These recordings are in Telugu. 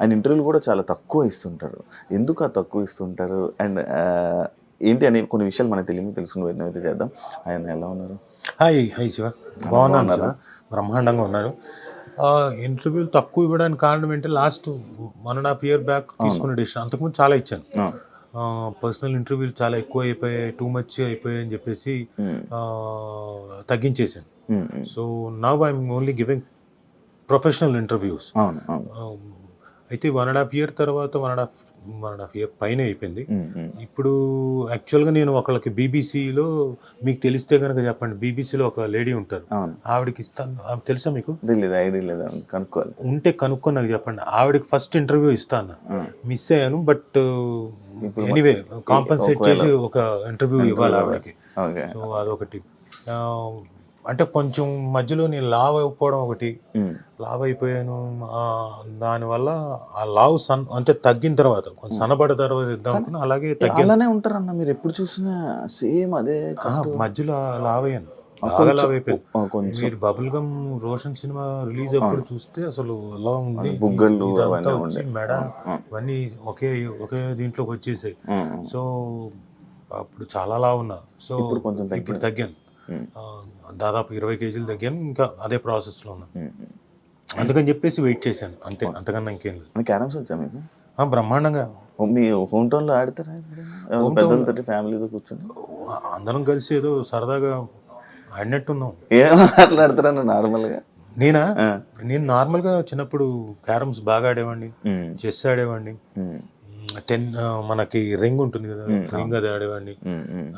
ఆయన ఇంటర్వ్యూలు కూడా చాలా తక్కువ ఇస్తుంటారు. ఎందుకు ఆ తక్కువ ఇస్తుంటారు అండ్ ఏంటి అని కొన్ని విషయాలు మనకు తెలుసుకునే ప్రయత్నం అయితే చేద్దాం. ఆయన ఎలా ఉన్నారు? హాయ్ శివ, బాగున్నాను శివ, బ్రహ్మాండంగా ఉన్నారు. ఇంటర్వ్యూలు తక్కువ ఇవ్వడానికి కారణం ఏంటంటే లాస్ట్ 1.5 year బ్యాక్ తీసుకున్న డిసిషన్. అంతకుముందు చాలా ఇచ్చాను. పర్సనల్ ఇంటర్వ్యూలు చాలా ఎక్కువ అయిపోయాయి, టూ మచ్ అయిపోయాయి అని చెప్పేసి తగ్గించేసాను. So now I'm only giving professional interviews. అయితే 1.5 year తర్వాత 1.5 year పైన అయిపోయింది. ఇప్పుడు యాక్చువల్గా నేను ఒకళ్ళకి బీబీసీలో, మీకు తెలిస్తే కనుక చెప్పండి, బీబీసీలో ఒక లేడీ ఉంటారు, ఆవిడకి ఇస్తాను. ఆవిడ తెలుసా మీకు? తెలియదు, ఐడియా లేదు, కనుక్కోవాలి. ఉంటే కనుక్కొని నాకు చెప్పండి. ఆవిడకి ఫస్ట్ ఇంటర్వ్యూ ఇస్తాను, మిస్ అయ్యాను. బట్ ఎనీవే కాంపన్సేట్ చేసి ఒక ఇంటర్వ్యూ ఇవ్వాలి ఆవిడకి. సో అదొకటి. అంటే కొంచెం మధ్యలో నేను లావ్ అయిపోవడం ఒకటి, లావ్ అయిపోయాను. దానివల్ల ఆ లావ్ అంటే తగ్గిన తర్వాత కొంచెం సన్నబడ్డ తర్వాత ఇద్దాం అనుకున్నా, అలాగే తగ్గి. అలానే ఉంటారన్న మీరు ఎప్పుడు చూసినా సేమ్ అదే. మధ్యలో లావ్ అయ్యాను, లావ్ అయిపోయాను. మీరు bubble gum Roshan cinema release అప్పుడు చూస్తే అసలు ఎలా ఉంది, బుగ్గలు ఇదంతా వచ్చి మెడ ఇవన్నీ ఒకే దీంట్లోకి వచ్చేసాయి. సో అప్పుడు చాలా లావ్ ఉన్నా. సో ఇప్పుడు తగ్గాను, దాదాపు 20 kgs తగ్గాను. ఇంకా అదే ప్రాసెస్లో ఉన్నాను. అందుకని చెప్పేసి వెయిట్ చేశాను అంతే, అంతకన్నా ఇంకేం లేదు. క్యారమ్స్ వచ్చా మీకు? బ్రహ్మాండంగా. మీ హోమ్ టౌన్లో ఆడతారా? పెద్దలతో ఫ్యామిలీతో కూర్చొని అందరం కలిసి ఏదో సరదాగా ఆడినట్టున్నాం. ఏం మాట్లాడతారన్న నార్మల్గా? నేను నార్మల్గా చిన్నప్పుడు క్యారమ్స్ బాగా ఆడేవాడిని, చెస్ ఆడేవాడిని, 10 మనకి రింగ్ ఉంటుంది కదా, రింగ్ అది ఆడేవాడిని.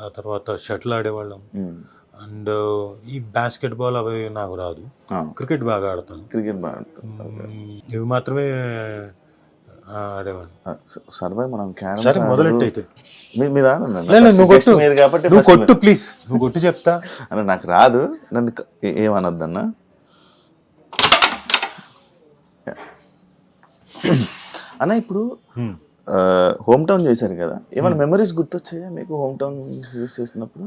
ఆ తర్వాత షటిల్ ఆడేవాళ్ళం. అండ్ ఈ బాస్కెట్ బాల్ అవి నాకు రాదు. క్రికెట్ బాగా ఆడతాను. ఇవి మాత్రమే ఆడేవాడిని. సరదా మనం సరే మొదలెట్టు అయితే. నువ్వు కొట్టు ప్లీజ్, నువ్వు కొట్టు చెప్తా. అన్న నాకు రాదు, నన్ను ఏమనొద్దన్న. అన్న ఇప్పుడు హోమ్ టౌన్ చేశారు కదా, ఏమైనా మెమరీస్ గుర్తొచ్చాయా మీకు హోమ్ టౌన్ యూజ్ చేసినప్పుడు?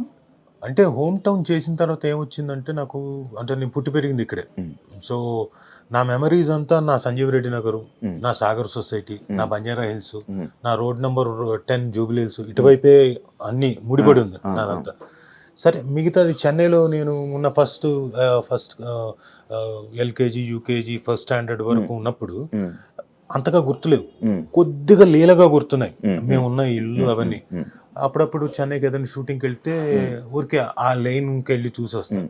అంటే హోమ్ టౌన్ చేసిన తర్వాత ఏమొచ్చిందంటే నాకు, అంటే నేను పుట్టి పెరిగింది ఇక్కడే. సో నా మెమరీస్ అంతా నా సంజీవ్ రెడ్డి నగరు, నా సాగర్ సొసైటీ, నా బంజారా హిల్స్, నా రోడ్ నెంబర్ 10 జూబిలీ హిల్స్, ఇటువైపే అన్నీ ముడిపడి ఉంది నాదంతా. సరే మిగతాది చెన్నైలో నేను ఉన్న first LKG UKG first standard వరకు ఉన్నప్పుడు అంతగా గుర్తులేవు, కొద్దిగా లీలగా గుర్తున్నాయి మేమున్న ఇల్లు అవన్నీ. అప్పుడప్పుడు చెన్నైకి ఏదైనా షూటింగ్కి వెళ్తే ఊరికే ఆ లైన్కి వెళ్ళి చూసి వస్తాం.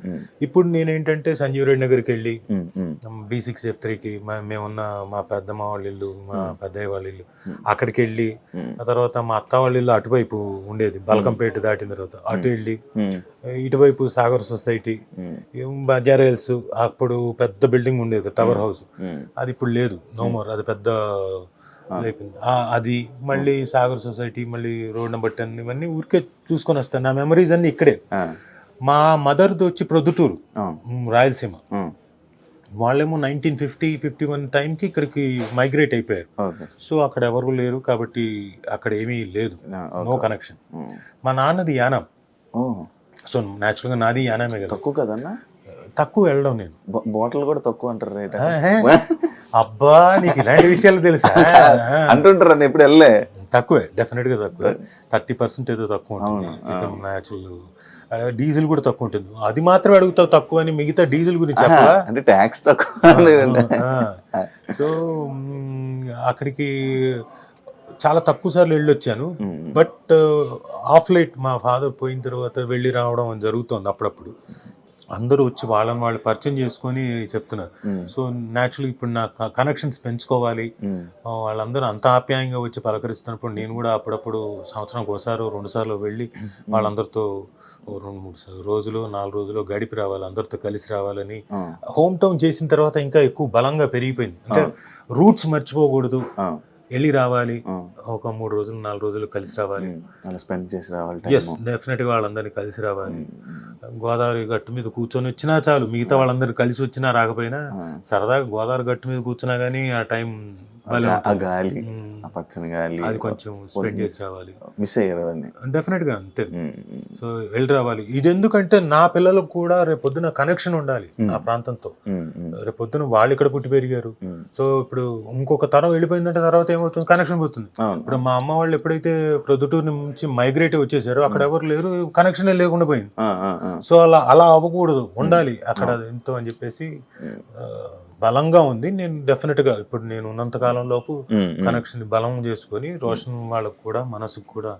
ఇప్పుడు నేనేంటంటే సంజీవ్ రెడ్డి నగర్కి వెళ్ళి B6F3కి మేమున్న మా పెద్దమ్మ వాళ్ళ ఇల్లు, మా పెద్దయ్య వాళ్ళ ఇల్లు, అక్కడికి వెళ్ళి ఆ తర్వాత మా అత్త వాళ్ళ ఇల్లు అటువైపు ఉండేది, బల్కంపేట దాటిన తర్వాత అటు వెళ్ళి, ఇటువైపు సాగర్ సొసైటీ, బంజారా హిల్స్, అప్పుడు పెద్ద బిల్డింగ్ ఉండేది టవర్ హౌస్, అది ఇప్పుడు లేదు, నో మోర్, అది పెద్ద అయిపోయింది. అది మళ్ళీ సాగర్ సొసైటీ, మళ్ళీ రోడ్ నెంబర్ 10, ఇవన్నీ ఊరికే చూసుకొని వస్తాను. నా మెమరీస్ అన్ని ఇక్కడే. మా మదర్ది వచ్చి ప్రొద్దుటూరు, రాయలసీమ. వాళ్ళేమో 1950-51 టైంకి ఇక్కడికి మైగ్రేట్ అయిపోయారు. సో అక్కడ ఎవరు లేరు కాబట్టి అక్కడ ఏమీ లేదు, నో కనెక్షన్. మా నాన్నది యానం. సో న్యాచురల్గా నాది యానమే కదా. తక్కువ కదన్నా? తక్కువ వెళ్ళడం. నేను బాటిల్ కూడా తక్కువ అంటారు రేట్. అబ్బా నీకు ఇలాంటి విషయాలు తెలుసా అంటుంటారు. అని ఎప్పుడు వెళ్ళే తక్కువే, డెఫినెట్ గా తక్కువే. 30% ఏదో తక్కువ ఉంటుంది. న్యాచురల్ డీజిల్ కూడా తక్కువ ఉంటుంది. అది మాత్రం అడుగుతావు తక్కువ అని, మిగతా డీజిల్ గురించి అంటే ట్యాక్స్ తక్కువ. సో అక్కడికి చాలా తక్కువ సార్లు వెళ్ళొచ్చాను. బట్ ఆఫ్ లైట్ మా ఫాదర్ పోయిన తర్వాత వెళ్ళి రావడం జరుగుతుంది అప్పుడప్పుడు. అందరూ వచ్చి వాళ్ళని వాళ్ళు పరిచయం చేసుకొని చెప్తున్నారు. సో న్యాచురల్ ఇప్పుడు నా కనెక్షన్స్ పెంచుకోవాలి, వాళ్ళందరూ అంత ఆప్యాయంగా వచ్చి పలకరిస్తున్నప్పుడు నేను కూడా అప్పుడప్పుడు సంవత్సరానికి ఒకసారి 2 సార్లు వెళ్ళి వాళ్ళందరితో 2-3 రోజులు 4 రోజులు గడిపి రావాలి, అందరితో కలిసి రావాలని. హోమ్ టౌన్ చేసిన తర్వాత ఇంకా ఎక్కువ బలంగా పెరిగిపోయింది. అంటే రూట్స్ మర్చిపోకూడదు, వెళ్ళి రావాలి, ఒక 3 రోజులు 4 రోజులు కలిసి రావాలి, స్పెండ్ చేసి రావాలి. ఎస్, డెఫినెట్గా వాళ్ళందరినీ కలిసి రావాలి. గోదావరి గట్టు మీద కూర్చొని వచ్చినా చాలు, మిగతా వాళ్ళందరూ కలిసి వచ్చినా రాకపోయినా సరదాగా గోదావరి గట్టు మీద కూర్చున్నా కానీ ఆ టైం భలే ఆ ఉంటుంది. గాలి, మ్మ్. ఆ పచ్చని గాలి అది కొంచెం స్పెండ్ చేసి రావాలి. మిస్ అయ్యారు అవన్నీ. డెఫినెట్ గా అంతే. సో వెళ్ళి రావాలి. ఇది ఎందుకంటే నా పిల్లలకు కూడా రేపొద్దున కనెక్షన్ ఉండాలి ఆ ప్రాంతంతో. రేపొద్దున వాళ్ళు ఇక్కడ పుట్టి పెరిగారు. సో ఇప్పుడు ఇంకొక తరం వెళ్ళిపోయిందంటే తర్వాత ఏమవుతుంది, కనెక్షన్ పోతుంది. అవును. ఇప్పుడు మా అమ్మ వాళ్ళు ఎప్పుడైతే ప్రొద్దుటూరు నుంచి మైగ్రేట్ వచ్చేసారో అక్కడ ఎవరు లేరు, కనెక్షన్ లేకుండా పోయింది. సో అలా అలా అవ్వకూడదు, ఉండాలి అక్కడ ఎంతో అని చెప్పేసి బలంగా ఉంది. నేను డెఫినెట్ గా ఇప్పుడు నేను ఉన్నంత కాలం లోపు కనెక్షన్ బలం చేసుకొని రోషన్ వాళ్ళకు కూడా మనసుకు కూడా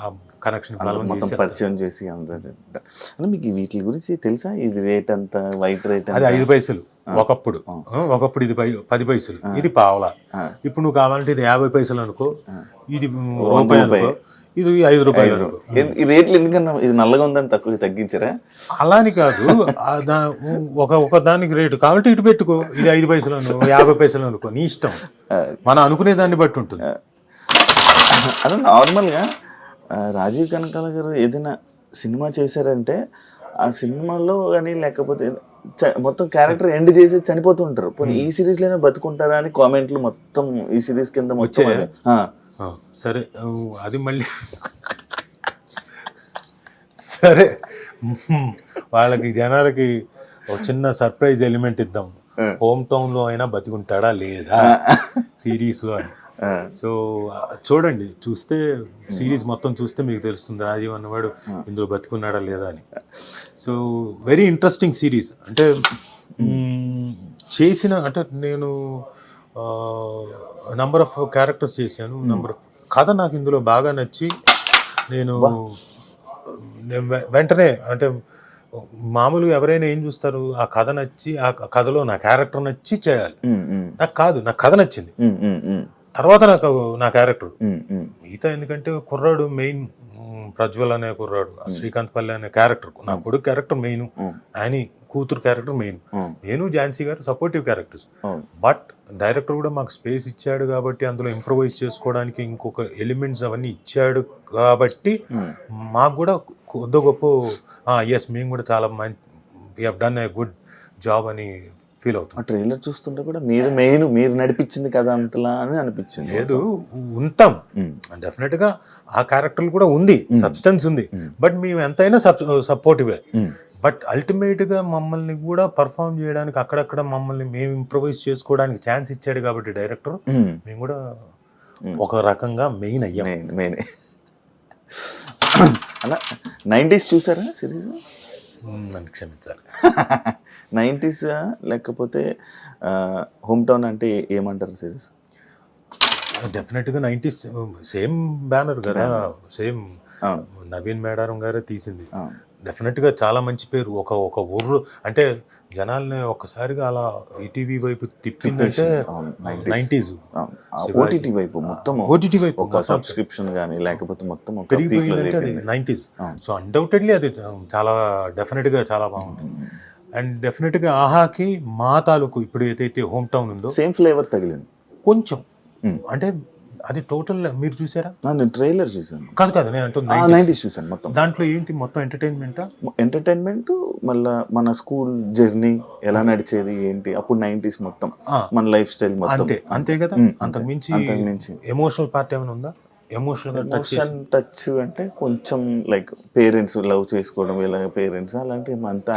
ఆ కనెక్షన్ బలం మొత్తం చేసి పరిచయం చేసి అంటే మీకు వీటి గురించి తెలుసా? ఇది రేట్ అంత, వైట్ రేట్ అది 5 పైసలు ఒకప్పుడు. ఒకప్పుడు ఇది 10 పైసలు, ఇది పావలా. ఇప్పుడు నువ్వు కావాలంటే ఇది 50 పైసలు అనుకో, ఇది రూపాయి అనుకో, ఇది 5 రూపాయలు అనుకో. ఈ రేట్లు ఎందుకన్నా ఇది నల్లగా ఉందని తక్కువ తగ్గించరా? అలాని కాదు, ఒక దానికి రేటు కాబట్టి ఇటు పెట్టుకో, ఇది 5 పైసలు అనుకో, 50 పైసలు అనుకో, నీ ఇష్టం. మనం అనుకునే దాన్ని బట్టి ఉంటుంది. అదే నార్మల్గా రాజీవ్ కనకాల గారు ఏదైనా సినిమా చేశారంటే ఆ సినిమాలో కానీ లేకపోతే మొత్తం క్యారెక్టర్ ఎండ్ చేసి చనిపోతుంటారు. పోనీ ఈ సిరీస్ లోనే బతుకుంటారా అని కామెంట్లు మొత్తం ఈ సిరీస్ కింద మొత్తం అదే. సరే అది మళ్ళీ సరే వాళ్ళకి జనాలకి ఒక చిన్న సర్ప్రైజ్ ఎలిమెంట్ ఇద్దాం. హోమ్ టౌన్ లో అయినా బతికుంటాడా లేదా సిరీస్ లో అని. సో చూడండి, చూస్తే సిరీస్ మొత్తం చూస్తే మీకు తెలుస్తుంది రాజీవ్ అన్నవాడు ఇందులో బతికున్నాడా లేదా అని. So very interesting series. అంటే చేసిన అంటే నేను నంబర్ ఆఫ్ క్యారెక్టర్స్ చేశాను, నంబర్ ఆఫ్ కథ నాకు ఇందులో బాగా నచ్చి నేను వెంటనే అంటే మామూలుగా ఎవరైనా ఏం చూస్తారు, ఆ కథ నచ్చి ఆ కథలో నా క్యారెక్టర్ నచ్చి చేయాలి. నాకు కాదు, నాకు కథ నచ్చింది, తర్వాత నాకు నా క్యారెక్టర్. మిగతా ఎందుకంటే కుర్రాడు మెయిన్, ప్రజ్వల్ అనే కుర్రాడు, శ్రీకాంత్ పల్లె అనే క్యారెక్టర్, నా కొడుకు క్యారెక్టర్ మెయిన్, ఆయన కూతురు క్యారెక్టర్ మెయిన్, నేను ఝాన్సీ గారు సపోర్టివ్ క్యారెక్టర్స్. బట్ డైరెక్టర్ కూడా మాకు స్పేస్ ఇచ్చాడు కాబట్టి, అందులో ఇంప్రొవైజ్ చేసుకోవడానికి ఇంకొక ఎలిమెంట్స్ అవన్నీ ఇచ్చాడు కాబట్టి మాకు కూడా కొద్ది గొప్ప ఎస్ మేము కూడా చాలా మంచి we have done a good job అని ఫీల్ అవుతుంది. ట్రైలర్ చూస్తుంటే కూడా మీరు నడిపించింది కదా అంతలా అని అనిపించింది. లేదు, ఉంటాం డెఫినెట్ గా, ఆ క్యారెక్టర్ కూడా ఉంది, సబ్స్టెన్స్ ఉంది, బట్ మేము ఎంతైనా సపోర్టివే. బట్ అల్టిమేట్ గా మమ్మల్ని కూడా పర్ఫామ్ చేయడానికి అక్కడక్కడ మమ్మల్ని మేము ఇంప్రొవైజ్ చేసుకోవడానికి ఛాన్స్ ఇచ్చాడు కాబట్టి డైరెక్టర్, మేము కూడా ఒక రకంగా మెయిన్ అయ్యాం. మెయిన్ అలా 90s చూసారా సిరీస్? నన్ను క్షమించాలి. 90s లేకపోతే హోమ్ టౌన్ అంటే ఏమంటారు సిరీస్? డెఫినెట్గా 90s సేమ్ బ్యానర్ కదా, సేమ్ నవీన్ మేడారం గారే తీసింది. డెఫినెట్గా చాలా మంచి పేరు. ఒక ఊర్లో అంటే జనాల్ని ఒక్కసారిగా అలా ఈటీవీ వైపు తిప్పిందంటే 90s. ఓటీటీ వైపు మొత్తం, ఓటీటీ వైపు ఒక సబ్స్క్రిప్షన్ కానీ లేకపోతే మొత్తం పెరిగిపోయిందంటే అది 90s. సో అన్డౌటెడ్లీ అది చాలా డెఫినెట్గా చాలా బాగుంటుంది. అండ్ డెఫినెట్గా ఆహాకి మా తాలూకు ఇప్పుడు ఏదైతే హోమ్ టౌన్ ఉందో సేమ్ ఫ్లేవర్ తగిలింది కొంచెం. అంటే అది టోటల్ మీరు చూసారా? నేను ట్రైలర్ చూసాను. కాదు నేను అంటున్నా 90s చూసాను మొత్తం. దాంట్లో ఏంటి మొత్తం ఎంటర్టైన్మెంట్, మళ్ళీ మన స్కూల్ జర్నీ ఎలా నడిచేది ఏంటి అప్పుడు 90s మొత్తం, మన లైఫ్ స్టైల్ మొత్తం అంతే కదా. అంతకు మించి ఎమోషనల్ పార్ట్ ఏమైనా ఉందా? ఎమోషనల్ టచ్ అంటే కొంచెం లైక్ పేరెంట్స్ లవ్ చేసుకోవడం, ఇలా పేరెంట్స్ అలాంటి అంతా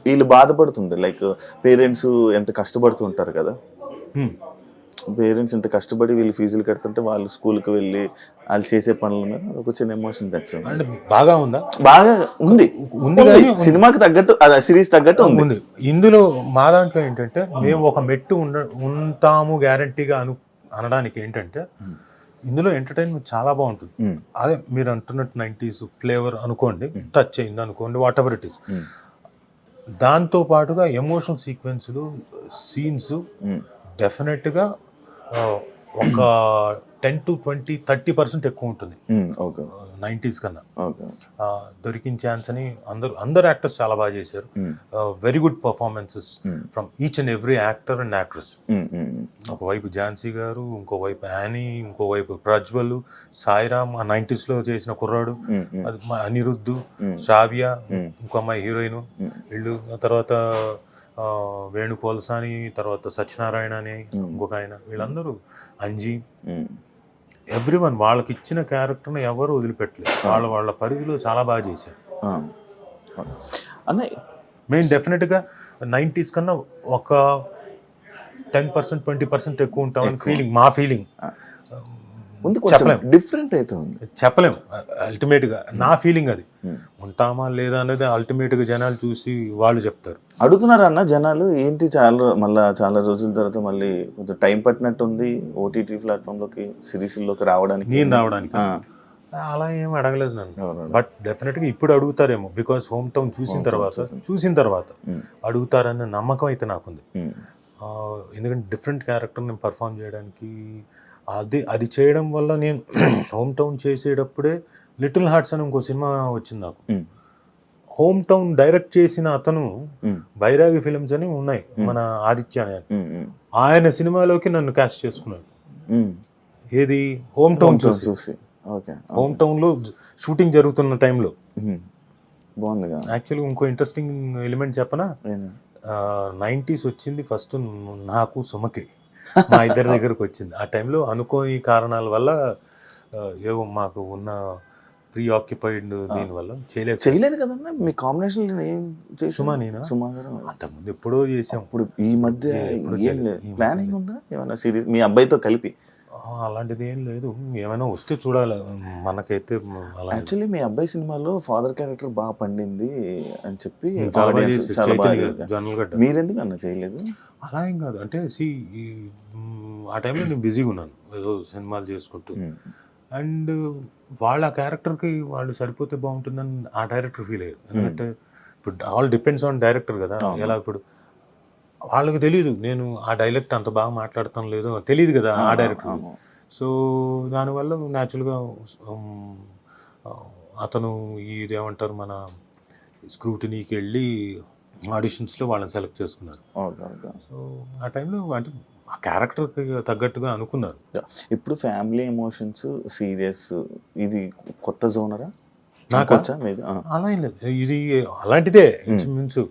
వీళ్ళు బాధపడుతుంది. లైక్ పేరెంట్స్ ఎంత కష్టపడుతుంటారు కదా, పేరెంట్స్ ఎంత కష్టపడి వీళ్ళు ఫీజులు కడుతుంటే వాళ్ళు స్కూల్కి వెళ్ళి వాళ్ళు చేసే పనుల మీద ఒక చిన్న ఎమోషన్ టచ్ అంటే బాగా ఉందా? బాగా ఉంది సినిమాకి తగ్గట్టు, సిరీస్ తగ్గట్టు ఉంది. ఇందులో మా దాంట్లో ఏంటంటే మేము ఒక మెట్టు ఉంటాము గ్యారంటీగా అనడానికి ఏంటంటే ఇందులో ఎంటర్టైన్మెంట్ చాలా బాగుంటుంది. అదే మీరు అంటున్నట్టు 90s ఫ్లేవర్ అనుకోండి, టచ్ అయింది అనుకోండి, వాట్ ఎవర్ ఇట్ ఈస్. దాంతో పాటుగా ఎమోషనల్ సీక్వెన్స్లు, సీన్స్ డెఫినెట్గా ఒక 10 to 20, 30% ఎక్కువ ఉంటుంది 90s కన్నా. దొరికిన ఛాన్స్ అని అందరు యాక్టర్స్ చాలా బాగా చేశారు. Very good performances from each and every actor and actress. ఒకవైపు ఝాన్సీ గారు, ఇంకోవైపు యానీ, ఇంకోవైపు ప్రజ్వల్, సాయిరామ్ ఆ 90s లో చేసిన కుర్రాడు, అనిరుద్ధు, శ్రావ్య, ఇంకో అమ్మాయి హీరోయిన్, వీళ్ళు తర్వాత వేణు పోల్సాని, తర్వాత సత్యనారాయణ అని ఇంకొక ఆయన, వీళ్ళందరూ అంజీ, ఎవ్రీవన్ వాళ్ళకి ఇచ్చిన క్యారెక్టర్ని ఎవరు వదిలిపెట్టలేదు. వాళ్ళ పరిధిలో చాలా బాగా చేశారు. అన్న మేము డెఫినెట్గా 90s కన్నా ఒక 10% 20% ఎక్కువ ఉంటామని ఫీలింగ్, మా ఫీలింగ్. చెప్పలేము, డిఫరెంట్ అయితే ఉంది, చెప్పలేము. అల్టిమేట్గా నా ఫీలింగ్ అది. ఉంటామా లేదా అనేది అల్టిమేట్గా జనాలు చూసి వాళ్ళు చెప్తారు. అడుగుతున్నారు అన్న జనాలు, ఏంటి చాలా రోజుల తర్వాత మళ్ళీ కొంచెం టైం పట్టినట్టు ఉంది ఓటీటీ ప్లాట్ఫామ్లోకి సిరీస్లోకి రావడానికి. నేను రావడానికి అలా ఏం అడగలేదు నన్ను. బట్ డెఫినెట్గా ఇప్పుడు అడుగుతారేమో, బికాస్ హోమ్ టౌన్ చూసిన తర్వాత అడుగుతారన్న నమ్మకం అయితే నాకుంది. ఎందుకంటే డిఫరెంట్ క్యారెక్టర్ నేను పర్ఫామ్ చేయడానికి అది చేయడం వల్ల నేను హోమ్ టౌన్ చేసేటప్పుడే లిటిల్ హార్ట్స్ అని ఇంకో సినిమా వచ్చింది నాకు. హోమ్ టౌన్ డైరెక్ట్ చేసిన అతను బైరాగి ఫిల్మ్స్ అని ఉన్నాయి, మన ఆదిత్య అని, ఆయన సినిమాలోకి నన్ను క్యాస్ట్ చేసుకున్నాడు. ఏది హోమ్ టౌన్ చూసి. హోమ్ టౌన్ లో షూటింగ్ జరుగుతున్న టైంలో బాగుంది. యాక్చువల్గా ఇంకో ఇంట్రెస్టింగ్ ఎలిమెంట్ చెప్పనా, 90s వచ్చింది ఫస్ట్ నాకు సుమకి, మా ఇద్దరి దగ్గరకు వచ్చింది. ఆ టైంలో అనుకోని కారణాల వల్ల ఏవో మాకు ఉన్న ప్రీ ఆక్యుపైడ్ దీనివల్ల చేయలేదు కదన్నా. మీ కాంబినేషన్ సుమా నేను అంతకుముందు ఎప్పుడో చేసాం. ఇప్పుడు ఈ మధ్య ప్లానింగ్ ఉందా ఏమైనా సిరీస్ మీ అబ్బాయితో కలిపి? అలాంటిది ఏం లేదు, ఏమైనా వస్తే చూడాలి. మనకైతే యాక్చువల్లీ మీ అబ్బాయి సినిమాలో ఫాదర్ క్యారెక్టర్ బాగా పండింది అని చెప్పి మీరెందుకు అన్న చేయలేదు? అలా ఏం కాదు, అంటే ఆ టైంలో నేను బిజీగా ఉన్నాను ఏదో సినిమాలు చేసుకుంటూ. అండ్ వాళ్ళ క్యారెక్టర్కి వాళ్ళు సరిపోతే బాగుంటుందని ఆ డైరెక్టర్ ఫీల్ అయ్యారు. ఎందుకంటే ఇప్పుడు ఆల్ డిపెండ్స్ ఆన్ డైరెక్టర్ కదా. ఎలా ఇప్పుడు వాళ్ళకి తెలియదు నేను ఆ డైలెక్ట్ అంత బాగా మాట్లాడతాం లేదు తెలియదు కదా ఆ డైరెక్టర్. సో దానివల్ల న్యాచురల్గా అతను ఇదేమంటారు మన స్క్రూటినీకి వెళ్ళి ఆడిషన్స్లో వాళ్ళని సెలెక్ట్ చేసుకున్నారు. సో ఆ టైంలో అంటే ఆ క్యారెక్టర్కి తగ్గట్టుగా అనుకున్నారు. ఇప్పుడు ఫ్యామిలీ ఎమోషన్స్ సీరియస్ ఇది కొత్త జోనరా? నాకు అలా ఏం లేదు, ఇది అలాంటిదే ఇంచుమించు.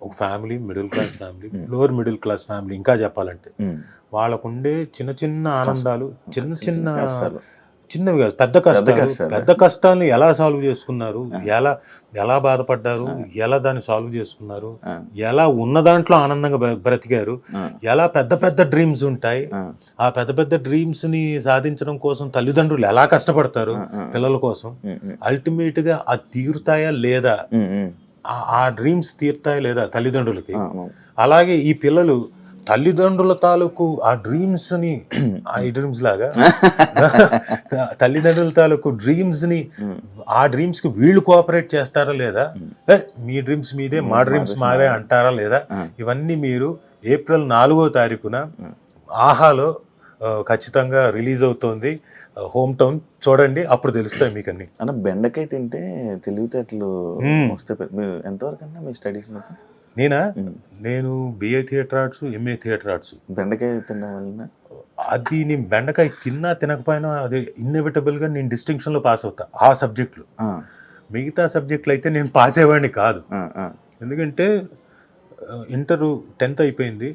ఒక family, middle class family, lower middle class family ఇంకా చెప్పాలంటే వాళ్ళకుండే చిన్న చిన్న ఆనందాలు, చిన్నవి కాదు పెద్ద కష్టాలను ఎలా సాల్వ్ చేసుకున్నారు, ఎలా బాధపడ్డారు, ఎలా దాన్ని సాల్వ్ చేసుకున్నారు, ఎలా ఉన్న దాంట్లో ఆనందంగా బ్రతికారు, ఎలా పెద్ద డ్రీమ్స్ ఉంటాయి, ఆ పెద్ద డ్రీమ్స్ ని సాధించడం కోసం తల్లిదండ్రులు ఎలా కష్టపడతారు పిల్లల కోసం, అల్టిమేట్ గా అది తీరుతాయా లేదా, ఆ డ్రీమ్స్ తీరుతాయా లేదా తల్లిదండ్రులకి. అలాగే ఈ పిల్లలు తల్లిదండ్రుల తాలూకు ఆ డ్రీమ్స్ ని ఈ డ్రీమ్స్ లాగా తల్లిదండ్రుల తాలూకు డ్రీమ్స్ ని ఆ డ్రీమ్స్ కి వీళ్ళు కోఆపరేట్ చేస్తారా లేదా, మీ డ్రీమ్స్ మీదే మా డ్రీమ్స్ మావే అంటారా లేదా, ఇవన్నీ మీరు ఏప్రిల్ 4వ తారీఖున ఆహాలో ఖచ్చితంగా రిలీజ్ అవుతోంది. హోమ్ టౌన్ చూడండి, అప్పుడు తెలుస్తాయి మీకు అన్ని. అన్న బెండకాయ తింటే తెలివితేటలు వస్తే ఎంతవరకు అన్నా మీ స్టడీస్ మొత్తం? నేను BA theatre arts, MA theatre arts. బెండకాయ తినడం వల్ల అది నేను బెండకాయ తిన్నా తినకపోయినా అదే ఇన్ఎవిటబుల్గా నేను డిస్టింక్షన్లో పాస్ అవుతా ఆ సబ్జెక్టులు. మిగతా సబ్జెక్టులు అయితే నేను పాస్ అయ్యేవాడిని కాదు. ఎందుకంటే ఇంటర్ 10th అయిపోయింది,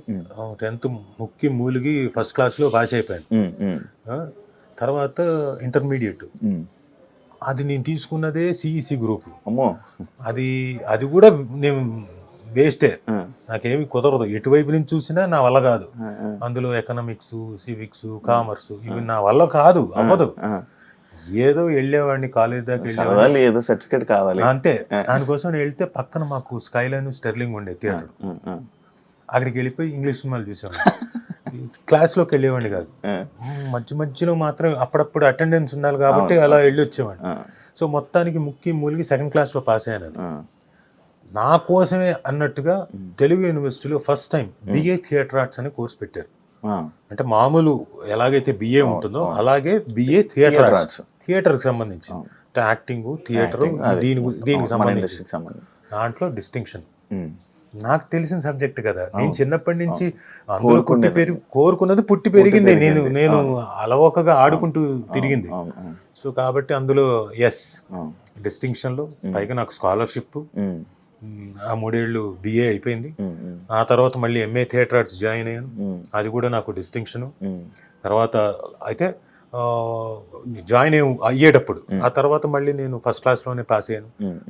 10th ముక్కి మూలిగి ఫస్ట్ క్లాస్లో పాస్ అయిపోయాను. తర్వాత ఇంటర్మీడియట్ అది నేను తీసుకున్నదే సిఈసి గ్రూప్. అది కూడా నేను వేస్టే, నాకేమి కుదరదు. ఎటువైపు నుంచి చూసినా నా వల్ల కాదు. అందులో ఎకనామిక్స్, సివిక్స్, కామర్స్ ఇవి నా వల్ల కాదు, అవ్వదు. ఏదో వెళ్ళేవాడిని కాలేజ్ దాకా వెళ్ళేవాడిని, ఏదో సర్టిఫికేట్ కావాలి అంతే. దానికోసం వెళ్తే పక్కన మాకు స్కైలైన్, స్టెర్లింగ్ ఉండే థియేటర్, అక్కడికి వెళ్ళిపోయి ఇంగ్లీష్ సినిమాలు చూసేవాడిని. క్లాస్లోకి వెళ్ళేవాడిని కాదు, మధ్యలో మాత్రం అప్పుడప్పుడు అటెండెన్స్ ఉండాలి కాబట్టి అలా వెళ్ళి వచ్చేవాడిని. సో మొత్తానికి ముక్కి మూలిగి 2nd క్లాస్లో పాస్ అయ్యాను. నా కోసమే అన్నట్టుగా తెలుగు యూనివర్సిటీలో first time BA theatre arts అనే కోర్స్ పెట్టారు. అంటే మామూలు ఎలాగైతే బిఏ ఉంటుందో అలాగే బిఏ థియేటర్ ఆర్ట్స్, థియేటర్కి సంబంధించి అంటే యాక్టింగ్, థియేటర్, దీనికి సంబంధించి దాంట్లో డిస్టింక్షన్. నాకు తెలిసిన సబ్జెక్ట్ కదా, నేను చిన్నప్పటి నుంచి అందులో కోరుకున్నది పుట్టి పెరిగింది. నేను అలవోకగా ఆడుకుంటూ తిరిగింది. సో కాబట్టి అందులో డిస్టింక్షన్లో పైగా నాకు స్కాలర్షిప్, ఆ 3 ఏళ్ళు బిఏ అయిపోయింది. ఆ తర్వాత మళ్ళీ ఎంఏ థియేటర్ ఆర్ట్స్ జాయిన్ అయ్యాను. అది కూడా నాకు డిస్టింక్షను. తర్వాత అయితే జాయిన్ అయ్యేటప్పుడు ఆ తర్వాత మళ్ళీ నేను ఫస్ట్ క్లాస్లోనే పాస్ అయ్యాను.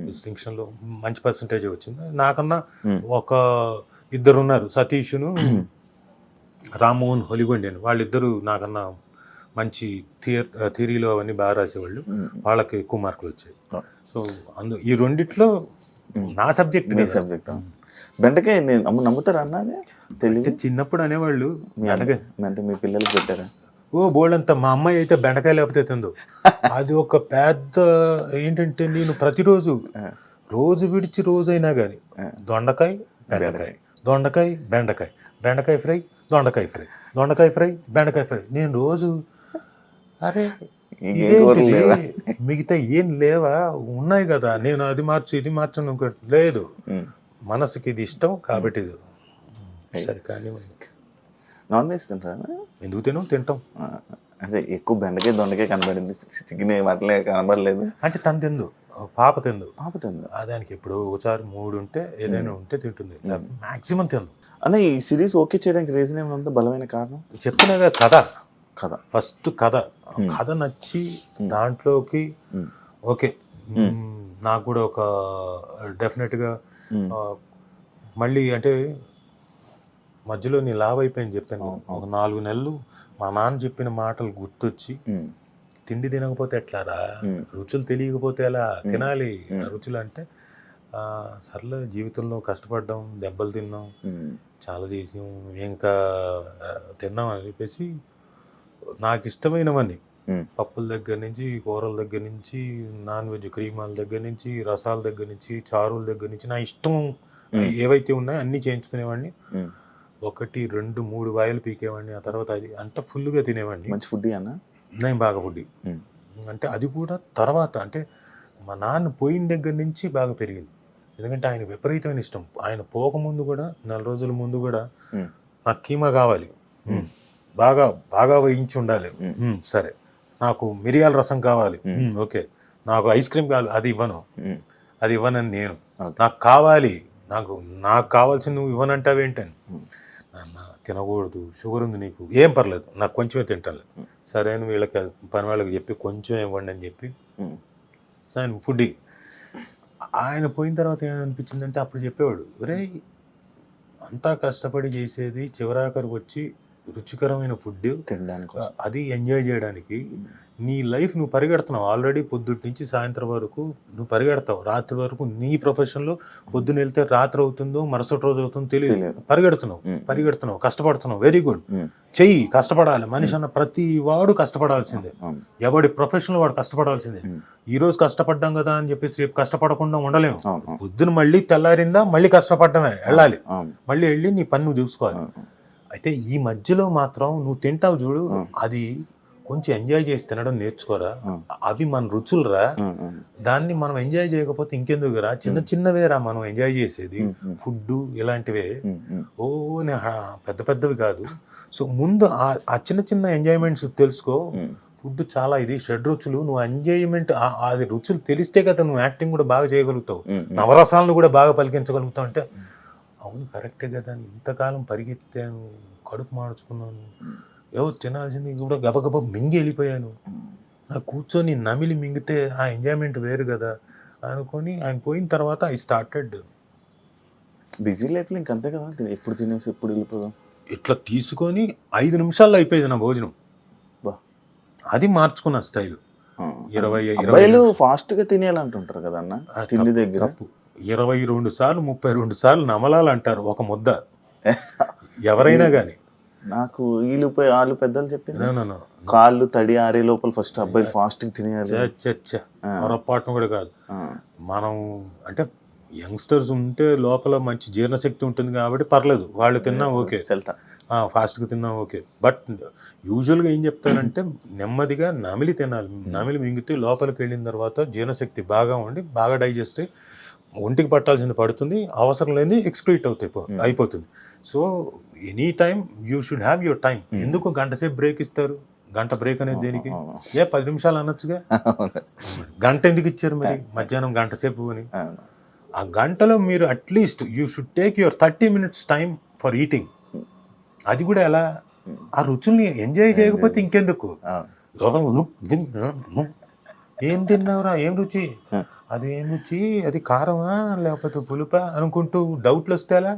డిస్టింక్షన్లో మంచి పర్సంటేజ్ వచ్చింది. నాకన్నా ఒక ఇద్దరు ఉన్నారు, సతీష్ను రామ్మోహన్ హొలిగొండి అని. వాళ్ళిద్దరూ నాకన్నా మంచి థియరీలో అవన్నీ బాగా రాసేవాళ్ళు. వాళ్ళకి ఎక్కువ మార్కులు వచ్చాయి. సో ఈ రెండిట్లో నా సబ్జెక్ట్ బెండకాయ నమ్ముతారా అన్నది తెలియదు. చిన్నప్పుడు అనేవాళ్ళు అంటే మీ పిల్లలకి పెట్టారా? ఓ బోల్డంతా. మా అమ్మాయి అయితే బెండకాయ లేకపోతే తిందో. అది ఒక పెద్ద ఏంటంటే నేను ప్రతిరోజు రోజు విడిచి రోజైనా కానీ దొండకాయ బెండకాయ, దొండకాయ బెండకాయ, బెండకాయ ఫ్రై, దొండకాయ ఫ్రై, దొండకాయ ఫ్రై, బెండకాయ ఫ్రై. నేను రోజు అరే మిగతా ఏం లేవా, ఉన్నాయి కదా, నేను అది మార్చు ఇది మార్చను లేదు, మనసుకి ఇది ఇష్టం కాబట్టి ఇది సరే. కానీ నాన్ వెజ్ తింటారా? ఎందుకు తింటాం. అదే ఎక్కువ బెండకాయ దొండకాయ కనబడింది, చికెన్ వాటిలే కనబడలేదు. అంటే తను తిందు, పాప తిందు. దానికి ఎప్పుడు ఒకసారి 3 ఉంటే ఏదైనా ఉంటే తింటుంది, మాక్సిమం తిందు. అన్న ఈ సిరీస్ ఓకే చేయడానికి రీజన్ ఏమైనా బలమైన కారణం? చెప్తున్నా కథ ఫస్ట్ కథ నచ్చి దాంట్లోకి ఓకే. నాకు కూడా ఒక డెఫినెట్గా మళ్ళీ అంటే మధ్యలో నీ లావ్ అయిపోయింది చెప్పాను. ఒక 4 నెలలు మా నాన్న చెప్పిన మాటలు గుర్తొచ్చి తిండి తినకపోతే ఎట్లారా, రుచులు తెలియకపోతే ఎలా తినాలి రుచులు అంటే సర్లే జీవితంలో కష్టపడ్డాం, దెబ్బలు తిన్నాం, చాలా చేసాం, ఇంకా తిన్నాం అని చెప్పేసి నాకు ఇష్టమైనవన్నీ పప్పుల దగ్గర నుంచి, కూరల దగ్గర నుంచి, నాన్ వెజ్ క్రీమాల దగ్గర నుంచి, రసాల దగ్గర నుంచి, చారుల దగ్గర నుంచి నా ఇష్టం ఏవైతే ఉన్నాయో అన్నీ చేయించుకునేవాడిని. 1, 2, 3 వాయిలు పీకేవాడిని. ఆ తర్వాత అది అంత ఫుల్గా తినేవాడిని. మంచి ఫుడ్ అన్న, నేను బాగా ఫుడ్. అంటే అది కూడా తర్వాత అంటే మా నాన్న పోయిన దగ్గర నుంచి బాగా పెరిగింది. ఎందుకంటే ఆయన విపరీతమైన ఇష్టం. ఆయన పోకముందు కూడా 4 రోజుల ముందు కూడా నాకు కీమా కావాలి, బాగా బాగా వేయించి ఉండాలి, సరే. నాకు మిరియాల రసం కావాలి, ఓకే. నాకు ఐస్ క్రీమ్ కావాలి, అది ఇవ్వనని నేను, నాకు కావాలి, నాకు కావాల్సింది నువ్వు ఇవ్వనంటావేంటని. నాన్న తినకూడదు, షుగర్ ఉంది నీకు, ఏం పర్లేదు, నాకు కొంచెమే తింటాను, సరే అని వీళ్ళకి పని వాళ్ళకి చెప్పి కొంచెం ఇవ్వండి అని చెప్పి ఆయన ఫుడ్. ఆయన పోయిన తర్వాత ఏమనిపించిందంటే అప్పుడు చెప్పేవాడు, ఒరే అంతా కష్టపడి చేసేది చివరాఖరికి వచ్చి రుచికరమైన ఫుడ్ తినడానికి, అది ఎంజాయ్ చేయడానికి నీ లైఫ్ నువ్వు పరిగెడుతున్నావు. ఆల్రెడీ పొద్దుటి నుంచి సాయంత్రం వరకు నువ్వు పరిగెడతావు, రాత్రి వరకు. నీ ప్రొఫెషన్లో పొద్దున వెళ్తే రాత్రి అవుతుందో మరుసటి రోజు అవుతుందో తెలియదు, పరిగెడుతున్నావు, కష్టపడుతున్నావు, వెరీ గుడ్, చెయ్యి, కష్టపడాలి. మనిషి అన్న ప్రతి వాడు కష్టపడాల్సిందే, ఎవడి ప్రొఫెషన్లో వాడు కష్టపడాల్సిందే. ఈ రోజు కష్టపడ్డాం కదా అని చెప్పేసి రేపు కష్టపడకుండా ఉండలేము. పొద్దున మళ్ళీ తెల్లారిందా మళ్ళీ కష్టపడమే, వెళ్ళాలి, మళ్ళీ వెళ్ళి నీ పని నువ్వు చూసుకోవాలి. అయితే ఈ మధ్యలో మాత్రం నువ్వు తింటావు చూడు, అది కొంచెం ఎంజాయ్ చేసి తినడం నేర్చుకోరా, అవి మన రుచులురా. దాన్ని మనం ఎంజాయ్ చేయకపోతే ఇంకెందుకురా, చిన్నవేరా మనం ఎంజాయ్ చేసేది, ఫుడ్ ఇలాంటివే, పెద్ద పెద్దవి కాదు. సో ముందు ఆ చిన్న ఎంజాయ్మెంట్స్ తెలుసుకో. ఫుడ్ చాలా ఇది, 6 రుచులు. నువ్వు ఎంజాయ్మెంట్ అది రుచులు తెలిస్తే కదా నువ్వు యాక్టింగ్ కూడా బాగా చేయగలుగుతావు, నవరసాలను కూడా బాగా పలికించగలుగుతావు. అంటే అవును కరెక్టే కదా, ఇంతకాలం పరిగెత్తాను, కడుపు మార్చుకున్నాను, ఏవో తినాల్సింది కూడా గబగబ మింగి వెళ్ళిపోయాను, కూర్చొని నమిలి మింగితే ఆ ఎంజాయ్మెంట్ వేరు కదా అనుకొని ఆయన పోయిన తర్వాత ఐ స్టార్టెడ్. బిజీ లైఫ్లో ఇంకంతే కదా, ఎప్పుడు తినేసి ఎప్పుడు వెళ్ళిపోదాం, ఇట్లా తీసుకొని 5 నిమిషాల్లో అయిపోయేది నా భోజనం. అది మార్చుకున్న స్టైల్. 20 ఫాస్ట్గా తినేయాలంటుంటారు కదా అన్న, తిండి దగ్గర 22 సార్లు 32 సార్లు నమలాలంటారు ఒక ముద్ద ఎవరైనా కానీ. నాకు వాళ్ళు పెద్దలు చెప్పారు, కాళ్ళు తడి ఆరే లోపల ఫస్ట్ అబ్బాయి ఫాస్ట్ తినేయాలి. పొరపాటును కూడా కాదు. మనం అంటే యంగ్స్టర్స్ ఉంటే లోపల మంచి జీర్ణశక్తి ఉంటుంది కాబట్టి పర్లేదు, వాళ్ళు తిన్నా ఓకే, ఫాస్ట్గా తిన్నా ఓకే. బట్ యూజువల్గా ఏం చెప్తారంటే నెమ్మదిగా నమిలి తినాలి. నమిలి మింగితే లోపలికి వెళ్ళిన తర్వాత జీర్ణశక్తి బాగా ఉండి బాగా డైజెస్ట్ అయ్యి ఒంటికి పట్టాల్సింది పడుతుంది, అవసరం లేని ఎక్స్క్రీట్ అయిపోతుంది. So any time you should have your time. ఎందుకు గంట సేపు బ్రేక్ ఇస్తారు? గంట బ్రేక్ అనేది దేనికి? 10 నిమిషాలు అనొచ్చుగా, గంట ఎందుకు ఇచ్చారు మరి మధ్యాహ్నం గంట సేపు అని? ఆ గంటలో మీరు at least you should take your 30 minutes time for eating. అది కూడా ఎలా, ఆ రుచుల్ని ఎంజాయ్ చేయకపోతే ఇంకెందుకు. ఏం తిన్నావురా, ఏం రుచి, అది ఏం రుచి, అది కారమా లేకపోతే పులుపా అనుకుంటూ డౌట్లు వస్తే ఎలా.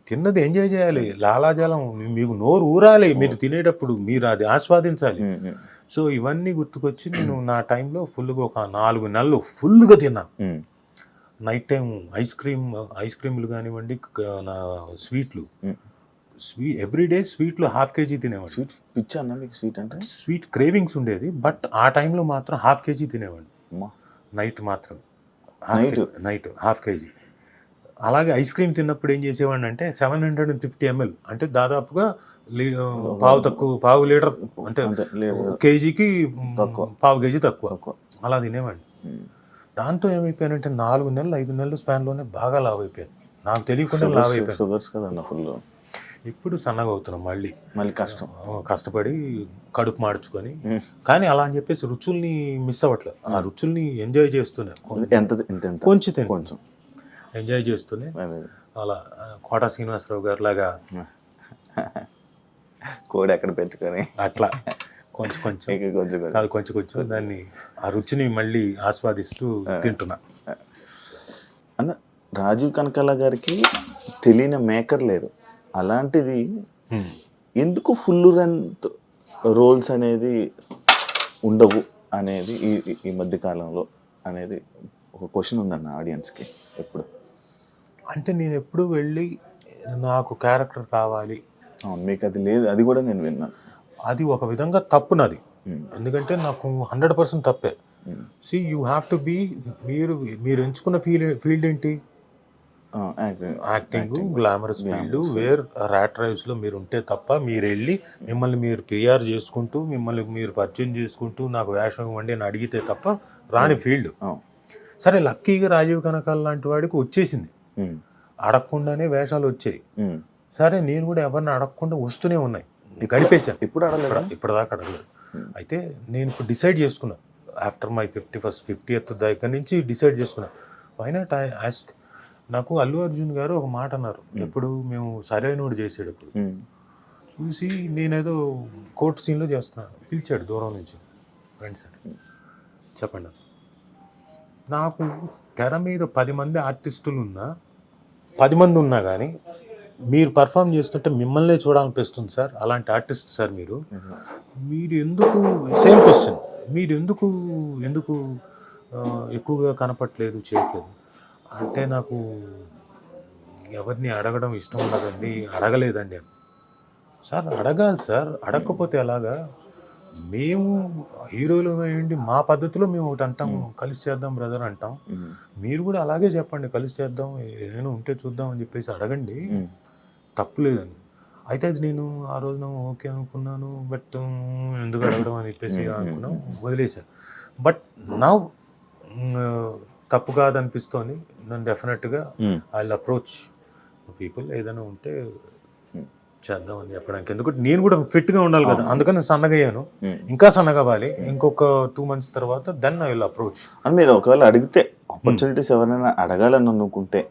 తిన్నది ఎంజాయ్ చేయాలి, లాలాజలం మీకు నోరు ఊరాలి మీరు తినేటప్పుడు, మీరు అది ఆస్వాదించాలి. సో ఇవన్నీ గుర్తుకొచ్చి నేను నా టైంలో ఫుల్గా ఒక 4 నెలలు ఫుల్గా తిన్నాను. నైట్ టైం ఐస్ క్రీమ్లు కానివ్వండి, నా స్వీట్లు, ఎవ్రీడే స్వీట్లు 1/2 kg తినేవాడు. స్వీట్ పిచ్చా అన్న మీకు? స్వీట్ అంటే స్వీట్ క్రేవింగ్స్ ఉండేది, బట్ ఆ టైంలో మాత్రం 1/2 kg తినేవాడు నైట్ మాత్రం. Night 1/2 kg. అలాగే ఐస్ క్రీమ్ తిన్నప్పుడు ఏం చేసేవాడిని అంటే 750 ml అంటే దాదాపుగా పావు లీటర్ అంటే కేజీకి 1/2 kg తక్కువ అలా తినేవాడిని. దాంతో ఏమైపోయానంటే 4 నెలలు 5 నెలల స్పాన్లోనే బాగా లావ్ అయిపోయాను, నాకు తెలియకుండా లావ్ అయిపోయాను. షుగర్స్ కదన్న ఫుల్. ఇప్పుడు సన్నగా అవుతున్నాం మళ్ళీ కష్టపడి కడుపు మార్చుకొని. కానీ అలా అని చెప్పేసి రుచుల్ని మిస్ అవ్వట్లేదు, ఆ రుచుల్ని ఎంజాయ్ చేస్తూనే కొంచెం ఎంజాయ్ చేస్తూనే అలా కోట శ్రీనివాసరావు గారు లాగా కోడి ఎక్కడ పెట్టుకొని అట్లా కొంచెం దాన్ని ఆ రుచిని మళ్ళీ ఆస్వాదిస్తూ తింటున్నా. అన్న రాజీవ్ కనకాల గారికి తెలియని మేకర్ లేరు, అలాంటిది ఎందుకు ఫుల్ లెంత్ రోల్స్ అనేది ఉండవు అనేది ఈ మధ్య కాలంలో అనేది ఒక క్వశ్చన్ ఉందన్న ఆడియన్స్కి ఎప్పుడు. అంటే నేను ఎప్పుడు వెళ్ళి నాకు క్యారెక్టర్ కావాలి, మీకు అది లేదు, అది కూడా నేను విన్నాను. అది ఒక విధంగా తప్పు నాది, ఎందుకంటే నాకు 100% తప్పే. See you have to be, మీరు ఎంచుకున్న ఫీల్డ్ ఏంటి? Acting, glamorous field, where rat రేస్లో మీరు ఉంటే తప్ప మీరు వెళ్ళి మిమ్మల్ని మీరు పిఆర్ చేసుకుంటూ మిమ్మల్ని మీరు పరిచయం చేసుకుంటూ నాకు వేషం ఇవ్వండి అని అడిగితే తప్ప రాని ఫీల్డ్. సరే లక్కీగా రాజీవ్ కనకాల లాంటి వాడికి వచ్చేసింది, అడగకుండానే వేషాలు వచ్చాయి. సరే నేను కూడా ఎవరిని అడగకుండా వస్తూనే ఉన్నాయి, గడిపేశాను. ఇప్పటిదాకా అడగలేదు. అయితే నేను ఇప్పుడు డిసైడ్ చేసుకున్నాను, ఆఫ్టర్ మై 50th దగ్గర నుంచి డిసైడ్ చేసుకున్నాను, వై నాట్ ఐ ఆస్క్. నాకు అల్లు అర్జున్ గారు ఒక మాట అన్నారు, ఎప్పుడు మేము సరైనోడు చేసేటప్పుడు చూసి, నేనేదో కోర్ట్ సీన్లో చేస్తున్నాను, పిలిచాడు దూరం నుంచి, ఫ్రెండ్స్ అని చెప్పండి. నాకు తెర మీద 10 మంది ఆర్టిస్టులు ఉన్నా 10 మంది ఉన్నా కానీ మీరు పర్ఫామ్ చేస్తుంటే మిమ్మల్నే చూడాలనిపిస్తుంది సార్, అలాంటి ఆర్టిస్ట్ సార్ మీరు ఎందుకు, సేమ్ క్వశ్చన్, మీరు ఎందుకు ఎక్కువగా కనపట్లేదు, చేయట్లేదు అంటే, నాకు ఎవరిని అడగడం ఇష్టం ఉండదండి, అడగలేదండి. సార్ అడగాలి సార్, అడగకపోతే ఎలాగా, మేము హీరోలు అయ్యండి మా పద్ధతిలో మేము ఒకటి అంటాం, కలిసి చేద్దాం బ్రదర్ అంటాం, మీరు కూడా అలాగే చెప్పండి, కలిసి చేద్దాం, ఏదైనా ఉంటే చూద్దాం అని చెప్పేసి అడగండి, తప్పులేదని. అయితే అది నేను ఆ రోజున ఓకే అనుకున్నాను, బట్ ఎందుకు అడగడం అని చెప్పేసి అనుకున్నాం, వదిలేశాను. బట్ నా తప్పు కాదనిపిస్తోంది, నన్ను డెఫినెట్గా ఐ విల్ అప్రోచ్ పీపుల్, ఏదైనా ఉంటే చేద్దాం అని చెప్పడానికి. ఎందుకంటే నేను కూడా ఫిట్గా ఉండాలి కదా, అందుకని సన్నగా అయ్యాను, ఇంకా సన్నగా అవ్వాలి. ఇంకొక 2 months తర్వాత దెన్ ఐ విల్ అప్రోచ్. అని మీరు ఒకవేళ అడిగితే ఆపర్చునిటీస్ ఎవరైనా అడగాలని అనుకుంటే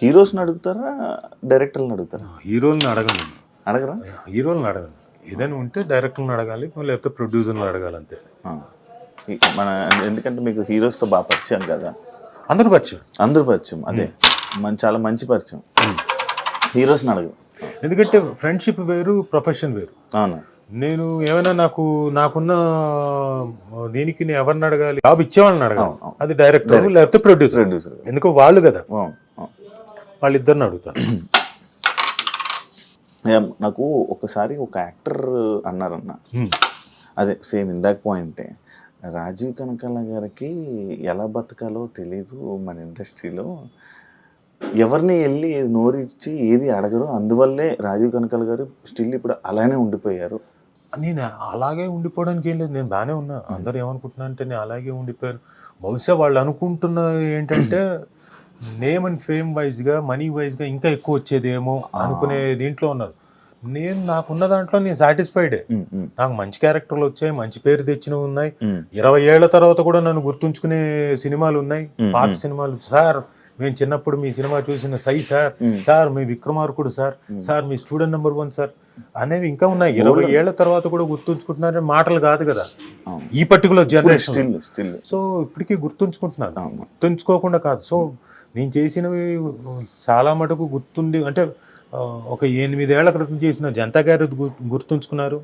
హీరోస్ని అడుగుతారా, డైరెక్టర్లను అడుగుతారా? హీరోల్ని అడగను, అడగరా? హీరోలను అడగను, ఏదైనా ఉంటే డైరెక్టర్లను అడగాలి, లేకపోతే ప్రొడ్యూసర్ని అడగాలి అంతే. ఎందుకంటే మీకు హీరోస్తో బాగా పరిచయం కదా, అందరూ పరిచయం, అదే చాలా మంచి పరిచయం. హీరోస్ని అడగదు, ఎందుకంటే ఫ్రెండ్షిప్ వేరు, ప్రొఫెషన్ వేరు. అవును. నేను ఏమైనా నాకున్న దీనికి నేను ఎవరిని అడగాలి, జాబ్ ఇచ్చేవాళ్ళని అడగాలి, అది డైరెక్టర్ లేకపోతే ప్రొడ్యూసర్. ఎందుకో వాళ్ళు కదా, వాళ్ళిద్దరిని అడుగుతాను. నాకు ఒకసారి ఒక యాక్టర్ అన్నారన్న, అదే సేమ్ ఇందాక పాయింటే, రాజీవ్ కనకాల గారికి ఎలా బతకాలో తెలీదు మన ఇండస్ట్రీలో, ఎవరిని వెళ్ళి నోరిచ్చి ఏది అడగరు, అందువల్లే రాజీవ్ కనకాల గారు స్టిల్ ఇప్పుడు అలానే ఉండిపోయారు. నేను అలాగే ఉండిపోవడానికి ఏం లేదు, నేను బాగానే ఉన్నా. అందరూ ఏమనుకుంటున్నా అంటే నేను అలాగే ఉండిపోయాను. బహుశా వాళ్ళు అనుకుంటున్న ఏంటంటే నేమ్ అండ్ ఫేమ్ వైజ్గా, మనీ వైజ్గా ఇంకా ఎక్కువ వచ్చేదేమో అనుకునే దీంట్లో ఉన్నారు. నాకున్న దాంట్లో నేను సాటిస్ఫైడే. నాకు మంచి క్యారెక్టర్లు వచ్చాయి, మంచి పేరు తెచ్చినవి ఉన్నాయి, 20 ఏళ్ల తర్వాత కూడా నన్ను గుర్తుంచుకునే సినిమాలు ఉన్నాయి, పాత సినిమాలు. సార్ మేము చిన్నప్పుడు మీ సినిమా చూసిన సై సార్, సార్ మీ విక్రమార్కుడు సార్, సార్ మీ స్టూడెంట్ నెంబర్ 1 సార్ అనేవి ఇంకా ఉన్నాయి. 20 ఏళ్ల తర్వాత కూడా గుర్తుంచుకుంటున్నారని మాటలు కాదు కదా ఈ పర్టికులర్ జనరేషన్. సో ఇప్పటికీ గుర్తుంచుకుంటున్నారు, గుర్తుంచుకోకుండా కాదు. సో నేను చేసినవి చాలా మటుకు గుర్తుండి, అంటే ఒక 8 ఏళ్ల క్రితం చేసిన జనతా క్యారెక్టర్ గుర్తుంచుకున్నారు,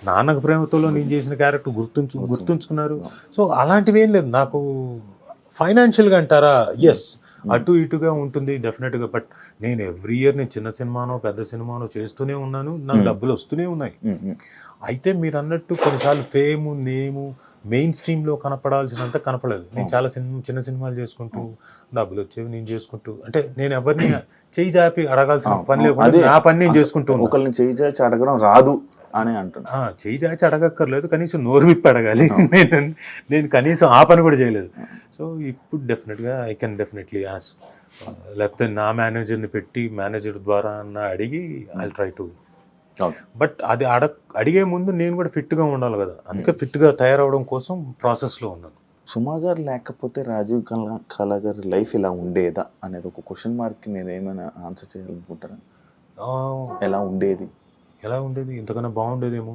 నాన్నకు ప్రేమతోలో నేను చేసిన క్యారెక్టర్ గుర్తుంచుకున్నారు. సో అలాంటివి ఏం లేదు నాకు. ఫైనాన్షియల్గా అంటారా, ఎస్ అటు ఇటుగా ఉంటుంది డెఫినెట్గా. బట్ నేను ఎవ్రీ ఇయర్ నేను చిన్న సినిమానో పెద్ద సినిమానో చేస్తూనే ఉన్నాను, నాకు డబ్బులు వస్తూనే ఉన్నాయి. అయితే మీరు అన్నట్టు కొన్నిసార్లు ఫేము నేము మెయిన్ స్ట్రీమ్లో కనపడాల్సినంత కనపడలేదు. నేను చాలా చిన్న సినిమాలు చేసుకుంటూ డబ్బులు వచ్చేవి నేను చేసుకుంటూ, అంటే నేను ఎవరిని చేయి చాపి అడగాల్సిన పని లేకుండా నా పని నేను చేసుకుంటూ ఒకరిని చేయి చాచి అడగడం రాదు అని అంటున్నా. చేయి చాచి అడగక్కర్లేదు, కనీసం నోరు విప్పి అడగాలి. నేను కనీసం ఆ పని కూడా చేయలేదు. సో ఇప్పుడు డెఫినెట్గా ఐ కెన్ డెఫినెట్లీ ఆస్క్, లేకపోతే నా మేనేజర్ని పెట్టి మేనేజర్ ద్వారా అన్న అడిగి ఐ ట్రై టు. బట్ అది అడిగే ముందు నేను కూడా ఫిట్గా ఉండాలి కదా, అందుకే ఫిట్గా తయారవడం కోసం ప్రాసెస్లో ఉన్నాను. సుమా గారు లేకపోతే రాజీవ్ కళా గారి లైఫ్ ఇలా ఉండేదా అనేది ఒక క్వశ్చన్ మార్క్ మీరు ఏమైనా ఆన్సర్ చేయాలనుకుంటారా? ఎలా ఉండేది ఇంతకన్నా బాగుండేదేమో,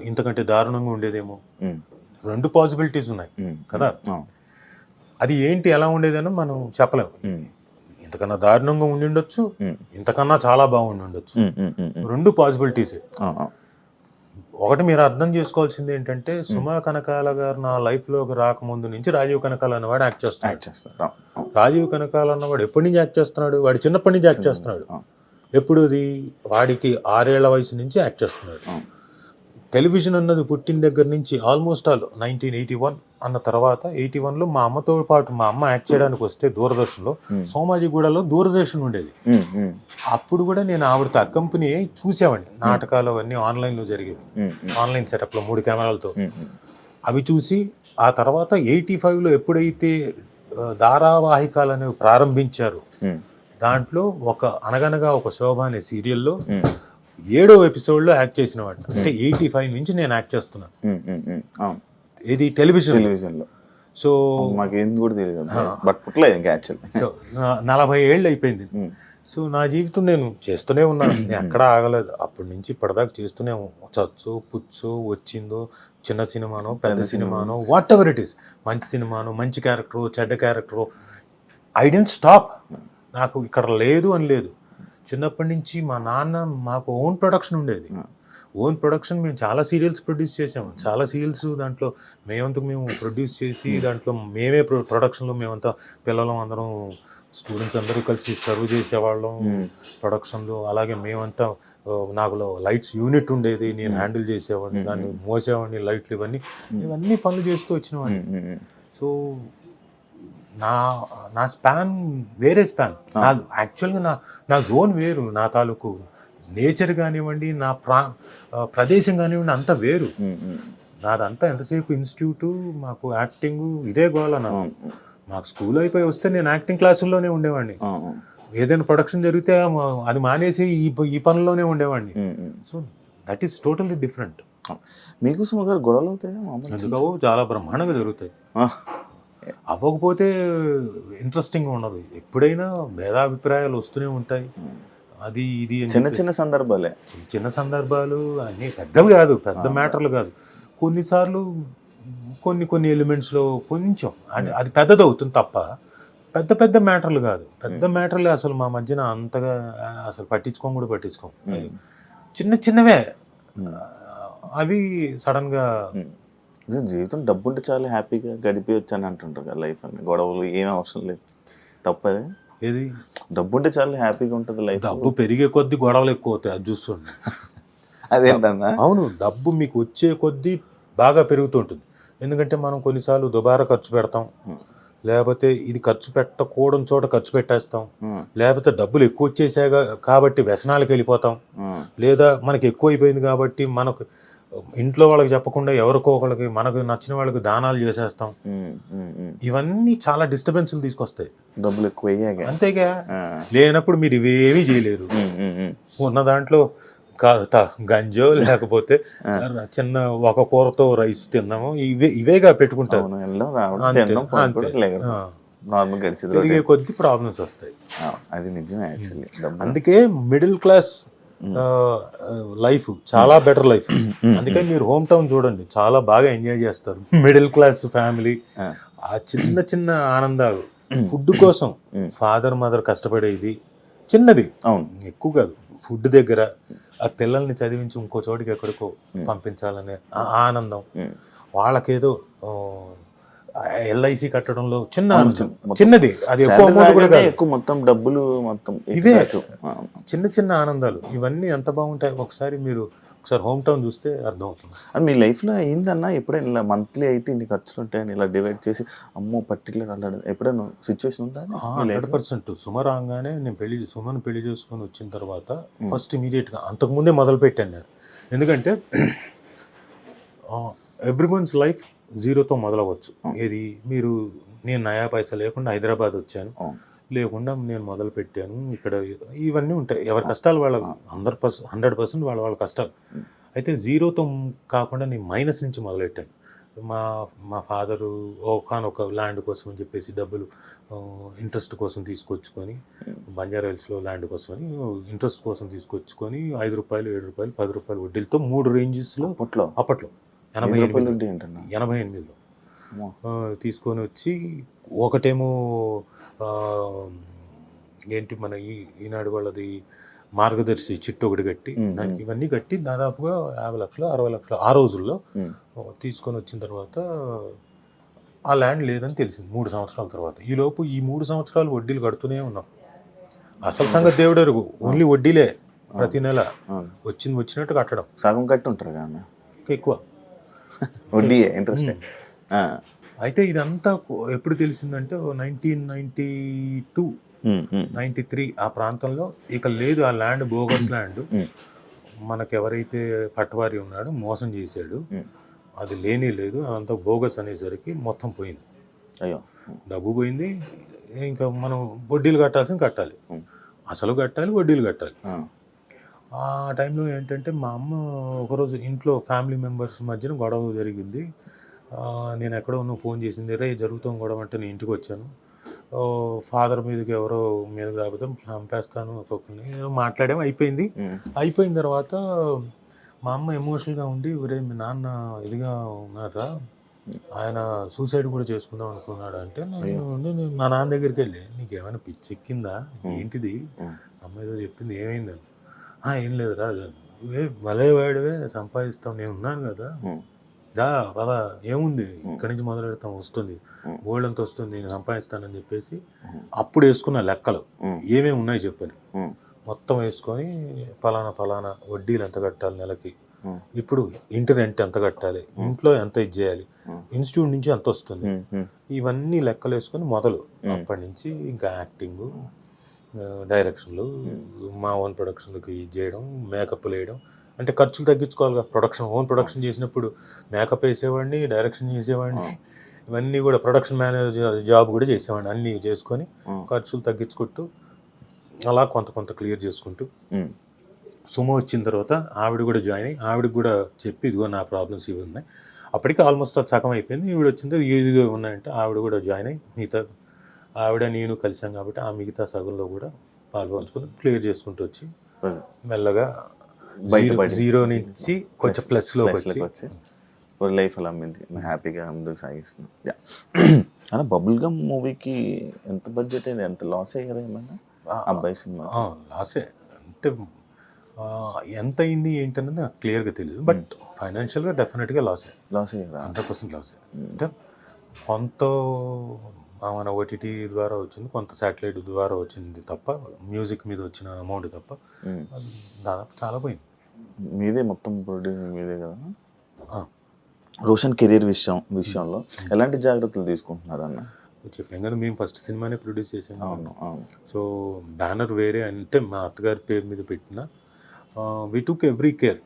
ఇంతకంటే దారుణంగా ఉండేదేమో. 2 పాసిబిలిటీస్ ఉన్నాయి కదా. అది ఏంటి ఎలా ఉండేదని మనం చెప్పలేము. ఇంతకన్నా దారుణంగా ఉండి ఉండొచ్చు, ఇంతకన్నా చాలా బాగుండి ఉండొచ్చు. 2 పాసిబిలిటీసే. ఒకటి మీరు అర్థం చేసుకోవాల్సింది ఏంటంటే, సుమా కనకాల గారు నా లైఫ్లోకి రాకముందు నుంచి రాజీవ్ కనకాల అన్నవాడు యాక్ట్ చేస్తున్నాడు. రాజీవ్ కనకాల అన్నవాడు ఎప్పటి నుంచి యాక్ట్ చేస్తున్నాడు? వాడు చిన్నప్పటి నుంచి యాక్ట్ చేస్తున్నాడు. ఎప్పుడు వాడికి 6 ఏళ్ల వయసు నుంచి యాక్ట్ చేస్తున్నాడు. టెలివిజన్ అన్నది పుట్టిన దగ్గర నుంచి ఆల్మోస్ట్ ఆల్ 1981 అన్న తర్వాత 81లో మా అమ్మతో పాటు మా అమ్మ యాక్ట్ చేయడానికి వస్తే దూరదర్శన్లో సోమాజిగూడలో దూరదర్శన్ ఉండేది. అప్పుడు కూడా నేను ఆవిడతో అకంపెనీ చూసేవాడిని. నాటకాలు అవన్నీ ఆన్లైన్లో జరిగేవి, ఆన్లైన్ సెటప్లో 3 కెమెరాలతో. అవి చూసి ఆ తర్వాత 85లో ఎప్పుడైతే ధారావాహికాలు అనేవి ప్రారంభించారు, దాంట్లో అనగనగా ఒక శోభ అనే సీరియల్లో 7వ ఎపిసోడ్లో యాక్ట్ చేసిన వాడు. అంటే 85 నుంచి నేను యాక్ట్ చేస్తున్నాను. ఇది టెలివిజన్లో. సో మాకేం కూడా తెలియదు, బట్ పుట్టలేదు ఇంకా యాక్చువల్లీ. సో 40 ఏళ్ళు అయిపోయింది. సో నా జీవితం నేను చేస్తూనే ఉన్నాను, నేను ఎక్కడా ఆగలేదు. అప్పటి నుంచి ఇప్పటిదాకా చేస్తూనే చచ్చు పుచ్చు వచ్చిందో, చిన్న సినిమానో పెద్ద సినిమానో వాట్ ఎవర్ ఇట్ ఈస్, మంచి సినిమానో మంచి క్యారెక్టరు చెడ్డ క్యారెక్టరు, ఐ డెంట్ స్టాప్. నాకు ఇక్కడ లేదు అని లేదు. చిన్నప్పటి నుంచి మా నాన్న మాకు ఓన్ ప్రొడక్షన్ ఉండేది. ఓన్ ప్రొడక్షన్ మేము చాలా సీరియల్స్ ప్రొడ్యూస్ చేసాము. చాలా సీరియల్స్ దాంట్లో మేము ప్రొడ్యూస్ చేసి దాంట్లో మేమే ప్రొడక్షన్లో మేమంతా పిల్లలు అందరం స్టూడెంట్స్ అందరూ కలిసి సర్వ్ చేసేవాళ్ళం ప్రొడక్షన్లో. అలాగే మేమంతా నాకు లైట్స్ యూనిట్ ఉండేది, నేను హ్యాండిల్ చేసేవాడిని, దాన్ని మోసేవాడిని, లైట్లు ఇవన్నీ పనులు చేస్తూ వచ్చినవాడిని. సో నా స్పాన్ వేరే స్పాన్. యాక్చువల్గా నా జోన్ వేరు. నా తాలూకు నేచర్ కానివ్వండి, నా ప్రదేశం కానివ్వండి, అంతా వేరు. నాదంతా ఎంతసేపు ఇన్స్టిట్యూటు, మాకు యాక్టింగ్ ఇదే గోల. మాకు స్కూల్ అయిపోయి వస్తే నేను యాక్టింగ్ క్లాసుల్లోనే ఉండేవాడిని. ఏదైనా ప్రొడక్షన్ జరిగితే అది మానేసి ఈ పనుల్లోనే ఉండేవాడిని. So that is totally different. మీకు సుమ గారు గొడవలు అవుతాయి? ఎందుకు చాలా బ్రహ్మాండంగా జరుగుతాయి. అవ్వకపోతే ఇంట్రెస్టింగ్గా ఉండదు. ఎప్పుడైనా భేదాభిప్రాయాలు వస్తూనే ఉంటాయి. అది ఇది చిన్న సందర్భాలే, చిన్న సందర్భాలు అన్నీ పెద్దవి కాదు, పెద్ద మ్యాటర్లు కాదు. కొన్నిసార్లు కొన్ని ఎలిమెంట్స్లో కొంచెం అంటే అది పెద్దది అవుతుంది తప్ప పెద్ద మ్యాటర్లు కాదు. పెద్ద మ్యాటర్లే అసలు మా మధ్యన అంతగా అసలు పట్టించుకోం. చిన్నవే అవి సడన్గా. జీవితం డబ్బుంటే చాలా హ్యాపీగా గడిపేయచ్చు అని అంటుంటారు కదా, లైఫ్ అని గొడవలు ఏమీ అవసరం లేదు. తప్పదే. ఏది డబ్బుంటే చాలా హ్యాపీగా ఉంటుంది లైఫ్. డబ్బు పెరిగే కొద్దీ గొడవలు ఎక్కువ అవుతాయి, అది చూస్తుండే. అదేంటన్నా? అవును, డబ్బు మీకు వచ్చే కొద్దీ బాగా పెరుగుతుంటుంది. ఎందుకంటే మనం కొన్నిసార్లు దుబారా ఖర్చు పెడతాం, లేకపోతే ఇది ఖర్చు పెట్టకూడని చోట ఖర్చు పెట్టేస్తాం, లేకపోతే డబ్బులు ఎక్కువ వచ్చేసాయి కాబట్టి వ్యసనాలకు వెళ్ళిపోతాం, లేదా మనకి ఎక్కువ అయిపోయింది కాబట్టి మనకు ఇంట్లో వాళ్ళకి చెప్పకుండా ఎవరికో ఒకళ్ళకి మనకు నచ్చిన వాళ్ళకి దానాలు చేసేస్తాం. ఇవన్నీ చాలా డిస్టర్బెన్స్లు తీసుకొస్తాయి. డబ్బులు ఎక్కువ అంతేగా. లేనప్పుడు మీరు ఇవేమీ చేయలేరు. ఉన్న దాంట్లో గంజో లేకపోతే చిన్న ఒక కూరతో రైస్ తిన్నాము, ఇవేగా పెట్టుకుంటారు. నార్మల్ గడిచేది పెరిగే కొద్ది ప్రాబ్లమ్స్ వస్తాయి. అది నిజమే యాక్చువల్లీ. అందుకే మిడిల్ క్లాస్ లైఫ్ చాలా బెటర్ లైఫ్. అందుకని మీరు హోమ్ టౌన్ చూడండి, చాలా బాగా ఎంజాయ్ చేస్తారు మిడిల్ క్లాస్ ఫ్యామిలీ. ఆ చిన్న చిన్న ఆనందాలు, ఫుడ్ కోసం ఫాదర్ మదర్ కష్టపడేది చిన్నది, అవును, ఎక్కువ కాదు. ఫుడ్ దగ్గర ఆ పిల్లల్ని చదివించి ఇంకో చోటికి ఎక్కడికో పంపించాలనే ఆ ఆనందం, వాళ్ళకేదో ఎల్ఐసి కట్టడంలో చిన్నది, అది ఎక్కువ అమౌంట్ కూడా కాదు, ఎక్కువ మొత్తం డబ్బులు మొత్తం ఇవే చిన్న చిన్న ఆనందాలు. ఇవన్నీ ఎంత బాగుంటాయి ఒకసారి మీరు హోమ్ టౌన్ చూస్తే అర్థమవుతుంది. అని మీ లైఫ్లో అయిందన్నా ఎప్పుడైనా ఇలా మంత్లీ అయితే ఇన్ని ఖర్చులు ఉంటాయని ఇలా డివైడ్ చేసి అమ్మో పర్టికులర్ అలా ఎప్పుడైనా సిచ్యువేషన్ ఉందా? 100%. సుమ రాగానే నేను సుమను పెళ్లి చేసుకొని వచ్చిన తర్వాత ఫస్ట్ ఇమీడియట్గా అంతకుముందే మొదలు పెట్టాను నేను. ఎందుకంటే ఎవ్రీవన్స్ లైఫ్ జీరోతో మొదలవచ్చు. ఏది మీరు, నేను నయా పైసా లేకుండా హైదరాబాద్ వచ్చాను, లేకుండా నేను మొదలు పెట్టాను ఇక్కడ. ఇవన్నీ ఉంటాయి, ఎవరి కష్టాలు వాళ్ళ 100% వాళ్ళ కష్టాలు. అయితే జీరోతో కాకుండా నేను మైనస్ నుంచి మొదలెట్టాను. మా ఫాదరు ఒకనొక ల్యాండ్ కోసం అని చెప్పేసి డబ్బులు ఇంట్రెస్ట్ కోసం తీసుకొచ్చుకొని, బంజారా హిల్స్లో ల్యాండ్ కోసం అని ఇంట్రెస్ట్ కోసం తీసుకొచ్చుకొని 5 రూపాయలు, 7 రూపాయలు, 10 రూపాయలు వడ్డీలతో 3 రేంజెస్లో అప్పట్లో 88లో తీసుకొని వచ్చి, ఒకటేమో ఏంటి మన ఈనాడు వాళ్ళది మార్గదర్శి చిట్టు ఒకటి కట్టి, దానికి ఇవన్నీ కట్టి దాదాపుగా 50 లక్షలు 60 లక్షలు ఆ రోజుల్లో తీసుకొని వచ్చిన తర్వాత ఆ ల్యాండ్ లేదని తెలిసింది 3 సంవత్సరాల తర్వాత. ఈలోపు ఈ 3 సంవత్సరాలు వడ్డీలు కడుతూనే ఉన్నాం. అసలు సంగతి దేవుడు ఎరుగు, ఓన్లీ వడ్డీలే ప్రతి నెల వచ్చినట్టు కట్టడం. సగం కట్టి ఉంటారు కానీ ఎక్కువ వడ్డీ ఇంట్రెస్ట్. అయితే ఇదంతా ఎప్పుడు తెలిసిందంటే 1992, 93 ఆ ప్రాంతంలో. ఇక లేదు ఆ ల్యాండ్, బోగస్ ల్యాండ్. మనకెవరైతే పట్టవారి ఉన్నాడో మోసం చేశాడు, అది లేనే లేదు, అదంతా బోగస్ అనేసరికి మొత్తం పోయింది. అయ్యో, డబ్బు పోయింది. ఇంకా మనం వడ్డీలు కట్టాలి, అసలు కట్టాలి, వడ్డీలు కట్టాలి. ఆ టైంలో ఏంటంటే మా అమ్మ ఒకరోజు ఇంట్లో ఫ్యామిలీ మెంబర్స్ మధ్యన గొడవ జరిగింది. నేను ఎక్కడో ఉన్న ఫోన్ చేసింది, రే జరుగుతాం గొడవ అంటే నేను ఇంటికి వచ్చాను, ఫాదర్ మీదకి ఎవరో మీద రాకపోతే చంపేస్తాను ఒక్కొక్కరిని మాట్లాడేమో. అయిపోయిన తర్వాత మా అమ్మ ఎమోషనల్గా ఉండి, ఒరే మీ నాన్న ఇదిగా ఉన్నారా, ఆయన సూసైడ్ కూడా చేసుకుందాం అనుకున్నాడు అంటే, నేను మా నాన్న దగ్గరికి వెళ్ళి, నీకేమైనా పిచ్చెక్కిందా ఏంటిది, అమ్మ ఏదో చెప్పింది, ఏమైందని. ఏం లేదురా, భలే వాడివే, సంపాదిస్తాం, నేను ఉన్నాను కదా, పదా ఏముంది, ఇక్కడి నుంచి మొదలు పెడతాం, వస్తుంది గోల్డ్ అంత వస్తుంది, నేను సంపాదిస్తానని చెప్పేసి అప్పుడు వేసుకున్న లెక్కలు ఏమేమి ఉన్నాయి చెప్పని మొత్తం వేసుకొని, ఫలానా వడ్డీలు ఎంత కట్టాలి నెలకి, ఇప్పుడు ఇంటి రెంట్ ఎంత కట్టాలి, ఇంట్లో ఎంత ఇది చేయాలి, ఇన్స్టిట్యూట్ నుంచి ఎంత వస్తుంది, ఇవన్నీ లెక్కలు వేసుకొని మొదలు. అప్పటి నుంచి ఇంకా యాక్టింగ్, డైరెక్షన్లు, మా ఓన్ ప్రొడక్షన్లకి ఇది చేయడం, మేకప్లు వేయడం. అంటే ఖర్చులు తగ్గించుకోవాలి. ఓన్ ప్రొడక్షన్ చేసినప్పుడు మేకప్ వేసేవాడిని, డైరెక్షన్ చేసేవాడిని, ఇవన్నీ కూడా ప్రొడక్షన్ మేనేజర్ జాబ్ కూడా చేసేవాడిని. అన్నీ చేసుకొని ఖర్చులు తగ్గించుకుంటూ అలా కొంత క్లియర్ చేసుకుంటూ, సుమో వచ్చిన తర్వాత ఆవిడ కూడా జాయిన్ అయ్యి, ఆవిడకి కూడా చెప్పి, ఇదిగో నా ప్రాబ్లమ్స్ ఇవి ఉన్నాయి. అప్పటికి ఆల్మోస్ట్ అది సగం అయిపోయింది. ఈవిడ వచ్చింది ఈజీగా ఉన్నాయంటే ఆవిడ కూడా జాయిన్ అయ్యి, మిగతా ఆవిడ నేను కలిసాం కాబట్టి ఆ మిగతా సగంలో కూడా పాల్పంచుకొని క్లియర్ చేసుకుంటూ వచ్చి మెల్లగా జీరో నుంచి కొంచెం ప్లస్లోకి వచ్చి లైఫ్ అలా హ్యాపీగా ముందుకు సాగిస్తున్నాం. అలా బబుల్ గమ్ మూవీకి ఎంత బడ్జెట్ అయింది, ఎంత లాస్ అయ్యారు ఏమన్నా అబ్బాయి సినిమా? లాసే అంటే ఎంత అయింది ఏంటన్నది నాకు క్లియర్గా తెలియదు, బట్ ఫైనాన్షియల్గా డెఫినెట్గా లాస్ అయ్యారు, 100% లాస్. అంటే కొంత మన ఓటీటీ ద్వారా వచ్చింది, కొంత శాటిలైట్ ద్వారా వచ్చింది తప్ప, మ్యూజిక్ మీద వచ్చిన అమౌంట్ తప్ప దాదాపు చాలా పోయింది. మీదే మొత్తం ప్రొడ్యూసింగ్ మీదే కదా. రోషన్ కెరీర్ విషయంలో ఎలాంటి జాగ్రత్తలు తీసుకుంటున్నారు అన్న? చెప్పాం కదా, మేము ఫస్ట్ సినిమానే ప్రొడ్యూస్ చేసాము. సో బ్యానర్ వేరే, అంటే మా అత్తగారి పేరు మీద పెట్టిన వి టుక్ ఎవ్రీ కేర్.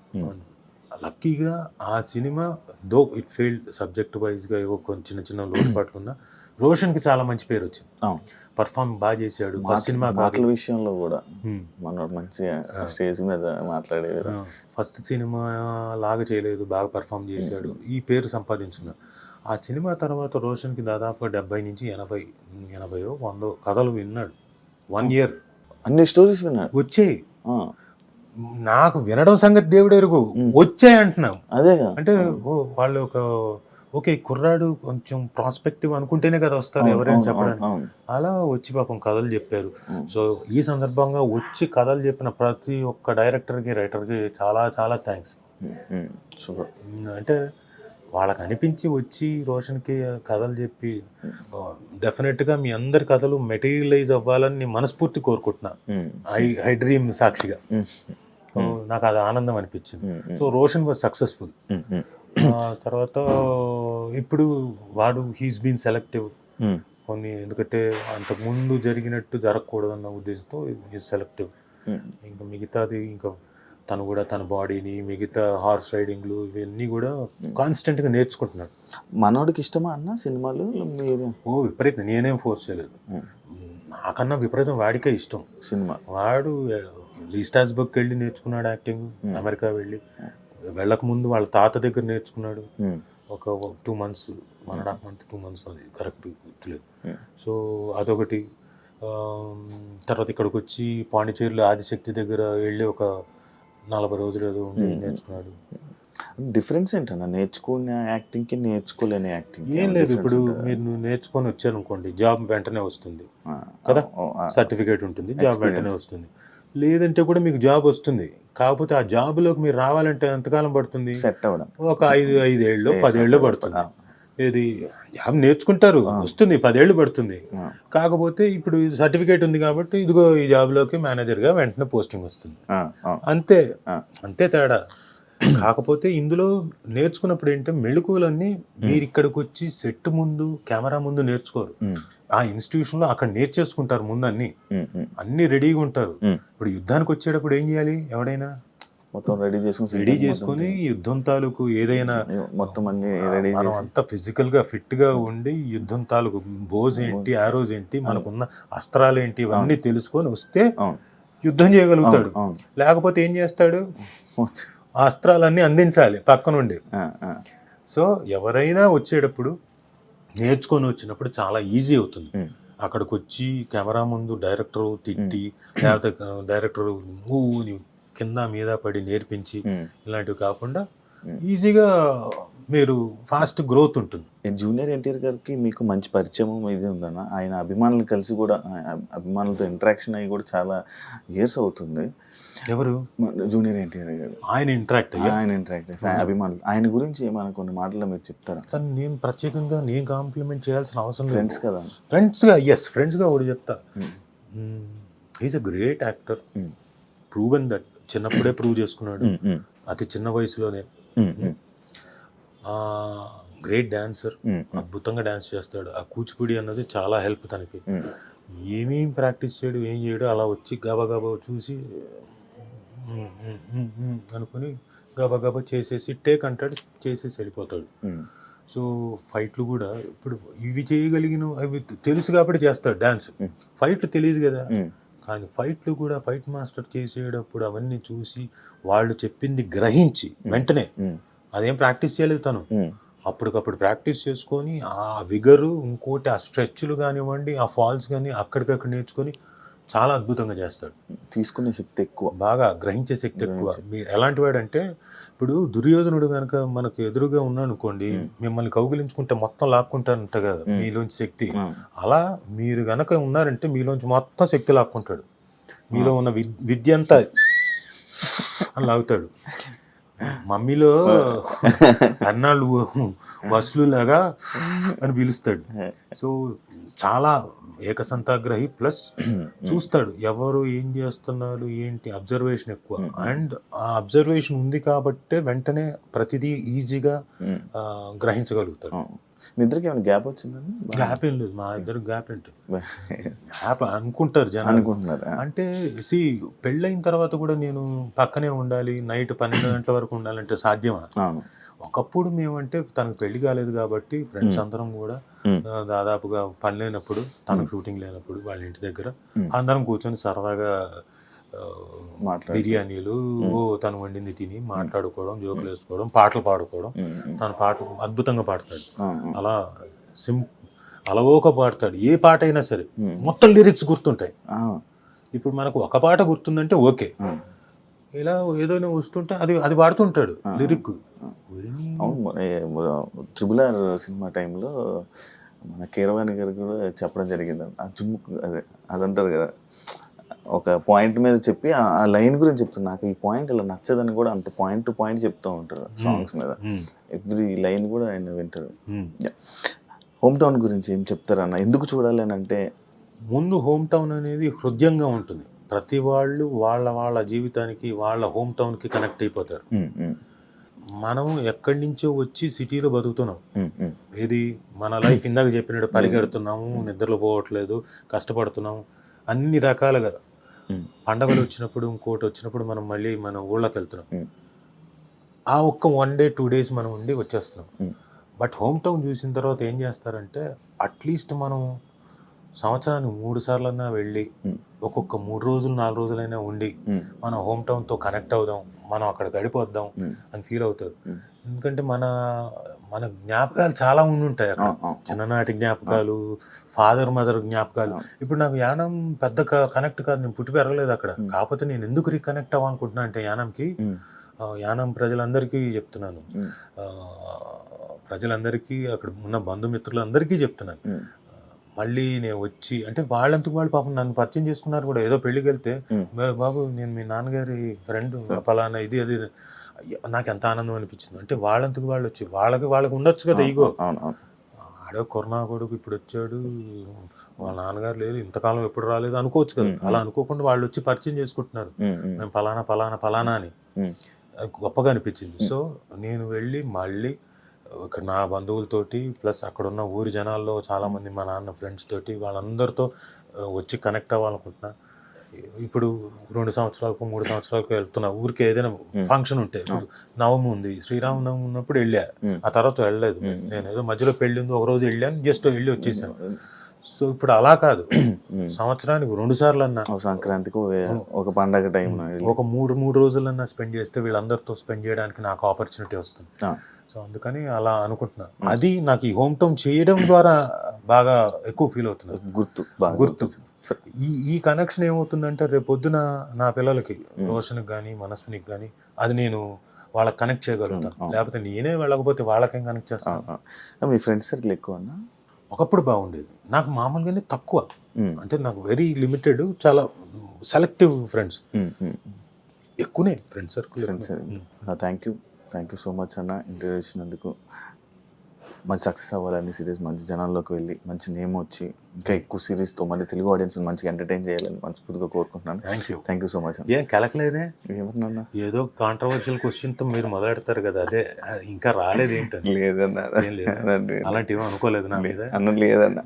లక్కీగా ఆ cinema though it failed, subject వైజ్గా ఏవో కొన్ని చిన్న లోటుపాట్లు ఉన్నా రోషన్కి చాలా మంచి పేరు వచ్చింది, అవును. పర్ఫార్మ్ బాగా చేశాడు. ఫస్ట్ సినిమా మాటల విషయంలో కూడా మనోడు మంచిగా స్టేజ్ మీద మాట్లాడేది. ఫస్ట్ సినిమా లాగా చేయలేదు, బాగా పర్ఫామ్ చేశాడు, ఈ పేరు సంపాదించున్నాడు. ఆ సినిమా తర్వాత రోషన్కి దాదాపు 70 నుంచి 80 100 కథలు విన్నాడు. 1 year అన్ని స్టోరీస్ విన్నాడు. వచ్చాయి. నాకు వినడం సంగతి దేవుడు ఎరుగు, వచ్చాయి అంటున్నాం. అదే కదా, అంటే వాళ్ళు ఓకే కుర్రాడు కొంచెం ప్రాస్పెక్టివ్ అనుకుంటేనే కదా వస్తారు ఎవరైనా చెప్పడానికి. అలా వచ్చి పాపం కథలు చెప్పారు. సో ఈ సందర్భంగా వచ్చి కథలు చెప్పిన ప్రతి ఒక్క డైరెక్టర్కి రైటర్కి చాలా చాలా థ్యాంక్స్. అంటే వాళ్ళకి అనిపించి వచ్చి రోషన్కి కథలు చెప్పి డెఫినెట్గా మీ అందరి కథలు మెటీరియలైజ్ అవ్వాలని నేను మనస్ఫూర్తి కోరుకుంటున్నా, ఐ డ్రీమ్ సాక్షిగా. నాకు అది ఆనందం అనిపించింది. So Roshan was successful. తర్వాత ఇప్పుడు వాడు హీస్ బీన్ సెలెక్టివ్ కొన్ని, ఎందుకంటే అంతకుముందు జరిగినట్టు జరగకూడదన్న ఉద్దేశంతో హీస్ సెలెక్టివ్. ఇంకా మిగతాది ఇంకా తను కూడా తన బాడీని, మిగతా హార్స్ రైడింగ్లు ఇవన్నీ కూడా కాన్స్టెంట్గా నేర్చుకుంటున్నాడు. మనోడికి ఇష్టమా అన్న సినిమాలు? విపరీతం, నేనేం ఫోర్స్ చేయలేదు. నాకన్నా విపరీతం వాడికే ఇష్టం సినిమా. వాడు లీస్టాస్బర్గ్కి వెళ్ళి నేర్చుకున్నాడు యాక్టింగ్, అమెరికా వెళ్ళక ముందు వాళ్ళ తాత దగ్గర నేర్చుకున్నాడు ఒక 2 months, 1.5 month 2 months, అది కరెక్ట్ గుర్తులేదు. సో అదొకటి. తర్వాత ఇక్కడికి వచ్చి పాండిచేరిలో ఆదిశక్తి దగ్గర వెళ్ళి ఒక 40 రోజులు ఏదో నేర్చుకున్నాడు. డిఫరెన్స్ ఏంటన్నా నేర్చుకునే యాక్టింగ్కి నేర్చుకోలేని యాక్టింగ్? ఏం లేదు, ఇప్పుడు మీరు నేర్చుకొని వచ్చారనుకోండి జాబ్ వెంటనే వస్తుంది కదా, సర్టిఫికేట్ ఉంటుంది, జాబ్ వెంటనే వస్తుంది. లేదంటే కూడా మీకు జాబ్ వస్తుంది, కాకపోతే ఆ జాబ్లోకి మీరు రావాలంటే ఎంతకాలం పడుతుంది? సెట్ అవ్వడం ఒక 5 ఏళ్ళు 10 ఏళ్ళు పడుతుంది. ఏది జాబ్ నేర్చుకుంటారు, వస్తుంది, 10 ఏళ్ళు పడుతుంది. కాకపోతే ఇప్పుడు సర్టిఫికేట్ ఉంది కాబట్టి ఇదిగో ఈ జాబ్లోకి మేనేజర్గా వెంటనే పోస్టింగ్ వస్తుంది, అంతే అంతే తేడా. కాకపోతే ఇందులో నేర్చుకున్నప్పుడు ఏంటంటే మెళుకువలన్నీ మీరు ఇక్కడికి వచ్చి సెట్ ముందు కెమెరా ముందు నేర్చుకోరు. ఆ ఇన్స్టిట్యూషన్లో అక్కడ నేర్చేసుకుంటారు ముందు, అన్ని రెడీగా ఉంటారు. ఇప్పుడు యుద్ధానికి వచ్చేటప్పుడు ఏం చేయాలి? ఎవడైనా మొత్తం రెడీ చేసుకుని యుద్ధం తాలూకు ఏదైనా మొత్తం అన్ని రెడీ, మనం అంతా ఫిజికల్ గా ఫిట్ గా ఉండి యుద్ధం తాలూకు బోజ్ ఏంటి, ఆరోజ్ ఏంటి, మనకున్న అస్త్రాలు ఏంటి, ఇవన్నీ తెలుసుకొని వస్తే యుద్ధం చేయగలుగుతాడు. లేకపోతే ఏం చేస్తాడు? ఆ అస్త్రాలన్నీ అందించాలి పక్క నుండి. సో ఎవరైనా వచ్చేటప్పుడు నేర్చుకొని వచ్చినప్పుడు చాలా ఈజీ అవుతుంది. అక్కడికి వచ్చి కెమెరా ముందు డైరెక్టర్ తిట్టి, లేకపోతే డైరెక్టర్ కింద మీద పడి నేర్పించి ఇలాంటివి కాకుండా ఈజీగా మీరు ఫాస్ట్ గ్రోత్ ఉంటుంది. జూనియర్ ఎన్టీఆర్ గారికి మీకు మంచి పరిచయం ఇది ఉందన్న. ఆయన అభిమానులు కలిసి కూడా, అభిమానులతో ఇంటరాక్షన్ అయ్యి కూడా చాలా ఇయర్స్ అవుతుంది. ఎవరు? జూనియర్ ఎన్టీఆర్ గారు. ఆయన ఇంటరాక్ట్ అభిమానులు, ఆయన గురించి ఏమైనా కొన్ని మాటలు మీరు చెప్తారా? కానీ నేను ప్రత్యేకంగా నేను కాంప్లిమెంట్ చేయాల్సిన అవసరం లేదు. ఫ్రెండ్స్ కదా, ఫ్రెండ్స్గా ఒకటి చెప్తా, is a great actor, proven that, చిన్నప్పుడే ప్రూవ్ చేసుకున్నాడు అతి చిన్న వయసులోనే. గ్రేట్ డాన్సర్, అద్భుతంగా డాన్స్ చేస్తాడు. ఆ కూచిపూడి అన్నది చాలా హెల్ప్ తనకి. ఏమేం ప్రాక్టీస్ చేయడు, ఏం చేయడు, అలా వచ్చి గబగబా చూసి అనుకుని గబగబా చేసేసి టేక్ అంటాడు, చేసేసి వెళ్ళిపోతాడు. సో ఫైట్లు కూడా ఇప్పుడు ఇవి చేయగలిగిన అవి తెలుసు కాబట్టి చేస్తాడు డాన్స్. ఫైట్లు తెలియదు కదా, కానీ ఫైట్లు కూడా ఫైట్ మాస్టర్ చేసేటప్పుడు అవన్నీ చూసి వాళ్ళు చెప్పింది గ్రహించి వెంటనే, అదేం ప్రాక్టీస్ చేయలేదు తను, అప్పటికప్పుడు ప్రాక్టీస్ చేసుకొని ఆ విగరు, ఇంకోటి ఆ స్ట్రెచ్లు కానివ్వండి, ఆ ఫాల్స్ కానీ అక్కడికక్కడ నేర్చుకొని చాలా అద్భుతంగా చేస్తాడు. తీసుకునే శక్తి ఎక్కువ, బాగా గ్రహించే శక్తి ఎక్కువ. మీరు ఎలాంటి వాడు అంటే, ఇప్పుడు దుర్యోధనుడు కనుక మనకు ఎదురుగా ఉన్నాడు అనుకోండి, మిమ్మల్ని కౌగిలించుకుంటే మొత్తం లాక్కుంటానంట కదా మీలోంచి శక్తి. అలా మీరు గనక ఉన్నారంటే మీలోంచి మొత్తం శక్తి లాక్కుంటాడు. మీలో ఉన్న విద్య అంతా అని లాగుతాడు. మమ్మీలో అన్నాళ్ళు వసులులాగా అని పిలుస్తాడు. సో చాలా ఏకసంతాగ్రహి, ప్లస్ చూస్తాడు ఎవరు ఏం చేస్తున్నారు ఏంటి, అబ్జర్వేషన్ ఎక్కువ. అండ్ ఆ అబ్జర్వేషన్ ఉంది కాబట్టే వెంటనే ప్రతిదీ ఈజీగా గ్రహించగలుగుతాడు. మీ ఇద్దరికి ఏమైనా గ్యాప్ వచ్చిందండి? గ్యాప్ ఏం లేదు, మా ఇద్దరు గ్యాప్ ఏంటి, గ్యాప్ అనుకుంటారు జనం. అనుకుంటున్నారు అంటే పెళ్ళైన తర్వాత కూడా నేను పక్కనే ఉండాలి, నైట్ 12 గంటల వరకు ఉండాలంటే సాధ్యమా? ఒకప్పుడు మేమంటే తనకు పెళ్లి కాలేదు కాబట్టి ఫ్రెండ్స్ అందరం కూడా దాదాపుగా పని లేనప్పుడు తనకు షూటింగ్ లేనప్పుడు వాళ్ళ ఇంటి దగ్గర అందరం కూర్చొని సరదాగా బిర్యానీలు తను వండింది తిని మాట్లాడుకోవడం, జోకులు వేసుకోవడం, పాటలు పాడుకోవడం. తన పాటలు అద్భుతంగా పాడతాడు, అలా అలవోక పాడతాడు. ఏ పాట అయినా సరే మొత్తం లిరిక్స్ గుర్తుంటాయి. ఇప్పుడు మనకు ఒక పాట గుర్తుందంటే ఓకే, ఇలా ఏదైనా వస్తుంటే అది పాడుతుంటాడు లిరిక్. ట్రిబుల్-ఆర్ సినిమా టైంలో మన కీరవాణి గారు కూడా చెప్పడం జరిగింది. ఆ జుమ్ముకు అదంటది కదా, ఒక పాయింట్ మీద చెప్పి ఆ లైన్ గురించి చెప్తాను. నాకు ఈ పాయింట్ ఇలా నచ్చదని కూడా అంత పాయింట్ టు పాయింట్ చెప్తూ ఉంటారు సాంగ్స్ మీద. ఎవ్రీ లైన్ కూడా ఆయన వింటారు. హోమ్ టౌన్ గురించి ఏం చెప్తారన్న, ఎందుకు చూడాలి అని అంటే, ముందు హోమ్ టౌన్ అనేది హృదయంగా ఉంటుంది. ప్రతి వాళ్ళు వాళ్ళ జీవితానికి వాళ్ళ హోమ్ టౌన్కి కనెక్ట్ అయిపోతారు. మనం ఎక్కడి నుంచో వచ్చి సిటీలో బతుకుతున్నాం. ఇది మన లైఫ్ ఇందాక చెప్పినట్టు పరిగెడుతున్నాము, నిద్రలు పోవట్లేదు, కష్టపడుతున్నాము అన్ని రకాలుగా. పండగలు వచ్చినప్పుడు ఇంకోటి వచ్చినప్పుడు మనం మళ్ళీ మన ఊళ్ళకి వెళ్తున్నాం. ఆ ఒక్క 1 day 2 days మనం ఉండి వచ్చేస్తున్నాం. బట్ హోమ్ టౌన్ చూసిన తర్వాత ఏం చేస్తారంటే, అట్లీస్ట్ మనం సంవత్సరానికి 3 సార్లన్నా వెళ్ళి ఒక్కొక్క 3 రోజులు 4 రోజులైనా ఉండి మన హోమ్ టౌన్తో కనెక్ట్ అవుదాం, మనం అక్కడ గడిపోద్దాం అని ఫీల్ అవుతారు. ఎందుకంటే మన జ్ఞాపకాలు చాలా ఉంటాయి అక్కడ. చిన్ననాటి జ్ఞాపకాలు, ఫాదర్ మదర్ జ్ఞాపకాలు. ఇప్పుడు నాకు యానం పెద్ద కనెక్ట్ కాదు, నేను పుట్టి పెరగలేదు అక్కడ. కాకపోతే నేను ఎందుకు రీకనెక్ట్ అవ్వాలనుకుంటున్నా అంటే యానంకి, యానం ప్రజలందరికీ చెప్తున్నాను, ప్రజలందరికీ అక్కడ ఉన్న బంధుమిత్రులందరికీ చెప్తున్నాను, మళ్ళీ నేను వచ్చి అంటే వాళ్ళంతకు వాళ్ళు పాపం నన్ను పరిచయం చేసుకున్నారు కూడా. ఏదో పెళ్ళికి వెళ్తే, బాబు నేను మీ నాన్నగారి ఫ్రెండ్ ఫలానా ఇది అది, నాకు ఎంత ఆనందం అనిపించింది. అంటే వాళ్ళంతకు వాళ్ళు వచ్చి వాళ్ళకి ఉండొచ్చు కదా ఈగో. ఆడో కరోనా కొడుకు ఇప్పుడు వచ్చాడు, వాళ్ళ నాన్నగారు లేదు, ఇంతకాలం ఎప్పుడు రాలేదు అనుకోవచ్చు కదా. అలా అనుకోకుండా వాళ్ళు వచ్చి పరిచయం చేసుకుంటున్నారు, మేము ఫలానా అని. గొప్పగా అనిపించింది. సో నేను వెళ్ళి మళ్ళీ ఇక్కడ నా బంధువులతోటి ప్లస్ అక్కడ ఉన్న ఊరి జనాల్లో చాలామంది మా నాన్న ఫ్రెండ్స్ తోటి వాళ్ళందరితో వచ్చి కనెక్ట్ అవ్వాలనుకుంటున్నా. ఇప్పుడు 2 సంవత్సరాలకు 3 సంవత్సరాలకు వెళ్తున్నా ఊరికి. ఏదైనా ఫంక్షన్ ఉంటే, ఇప్పుడు నవమి ఉంది, శ్రీరామనవమి ఉన్నప్పుడు వెళ్ళా, ఆ తర్వాత వెళ్ళలేదు. నేను ఏదో మధ్యలో పెళ్ళి ఉంది, ఒక రోజు వెళ్ళాను, జస్ట్ వెళ్ళి వచ్చేసాను. సో ఇప్పుడు అలా కాదు, సంవత్సరానికి 2 సార్లు అన్నా, సంక్రాంతికి ఒక పండగ టైం ఒక 3 రోజులన్నా స్పెండ్ చేస్తే వీళ్ళందరితో స్పెండ్ చేయడానికి నాకు ఆపర్చునిటీ వస్తుంది. సో అందుకని అలా అనుకుంటున్నా. అది నాకు ఈ హోమ్ టౌన్ చేయడం ద్వారా బాగా ఎక్కువ ఫీల్ అవుతుంది. గుర్తు ఈ కనెక్షన్ ఏమవుతుందంటే, రేపు పొద్దున నా పిల్లలకి, రోషన్కి కానీ మనస్వినికి కానీ, అది నేను వాళ్ళకి కనెక్ట్ చేయగలుగుతాను. లేకపోతే నేనే వెళ్ళకపోతే వాళ్ళకేం కనెక్ట్ చేస్తాను. మీ ఫ్రెండ్స్ సర్కిల్ ఎక్కువ? ఒకప్పుడు బాగుండేది, నాకు మామూలుగానే తక్కువ. అంటే నాకు వెరీ లిమిటెడ్, చాలా సెలెక్టివ్ ఫ్రెండ్స్. ఎక్కువనే friends circle. Thank you so much అన్న, ఇంటర్వ్యూ ఇచ్చినందుకు. మంచి సక్సెస్ అవ్వాలని సిరీస్, మంచి జనాల్లోకి వెళ్ళి మంచి నేమ్ వచ్చి ఇంకా ఎక్కువ సిరీస్తో మళ్ళీ తెలుగు ఆడియన్స్ మంచిగా ఎంటర్టైన్ చేయాలని మనస్ఫూర్తిగా కోరుకుంటున్నాను. Thank you so much. ఏం కలకలేదే? ఏమన్నా ఏదో కాంట్రవర్షియల్ క్వశ్చన్తో మీరు మొదలెడతారు కదా, అదే ఇంకా రాలేదు ఏంటని? లేదన్నా, అలాంటివి అనుకోలేదు నా మీద. లేదన్నా,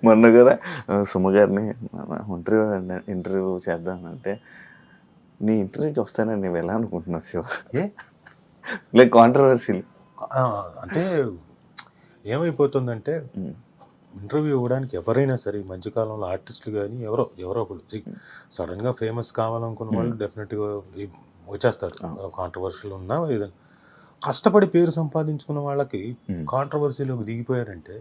మొన్న కదా సుమ గారిని ఇంటర్వ్యూ చేద్దామంటే, నీ ఇంటర్వ్యూకి వస్తానని నేను ఎలా అనుకుంటున్నావు శివ? లైక్ కాంట్రవర్సీ అంటే ఏమైపోతుందంటే, ఇంటర్వ్యూ ఇవ్వడానికి ఎవరైనా సరే ఈ మధ్యకాలంలో ఆర్టిస్టులు కానీ ఎవరో ఒకరు సడన్గా ఫేమస్ కావాలనుకున్న వాళ్ళు డెఫినెట్గా వచ్చేస్తారు. కాంట్రవర్షియల్ ఉన్నా ఏదైనా కష్టపడి పేరు సంపాదించుకున్న వాళ్ళకి కాంట్రవర్సీలోకి దిగిపోయారంటే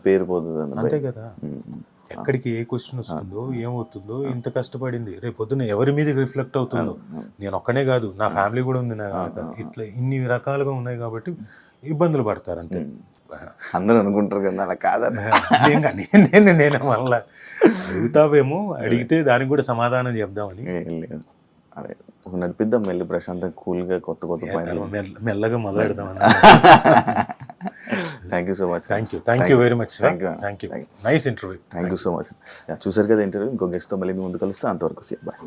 పేరు పోతుంది అంతే కదా. ఎక్కడికి ఏ క్వశ్చన్ వస్తుందో ఏమవుతుందో, ఇంత కష్టపడింది రేపు పొద్దున్న ఎవరి మీద రిఫ్లెక్ట్ అవుతుందో. నేను ఒక్కనే కాదు, నా ఫ్యామిలీ కూడా ఉంది, ఇట్లా ఇన్ని రకాలుగా ఉన్నాయి కాబట్టి ఇబ్బందులు పడతారు అంతే. అందరూ అనుకుంటారు కదా అలా కాదని. నేను మళ్ళీ అడుగుతావేమో, అడిగితే దానికి కూడా సమాధానం చెప్దామని. అదే నడిపిద్దాం వెళ్ళి ప్రశాంతంగా కూల్గా కొత్త మెల్లగా మొదలు పెడదామని. Thank you so much. Thank you very much. Thank you. Nice interview. Thank you so much. చూసారు కదా ఇంటర్వ్యూ. ఇంకో గెస్ట్తో మళ్ళీ ముందు కలుస్తే, అంతవరకు బాయ్.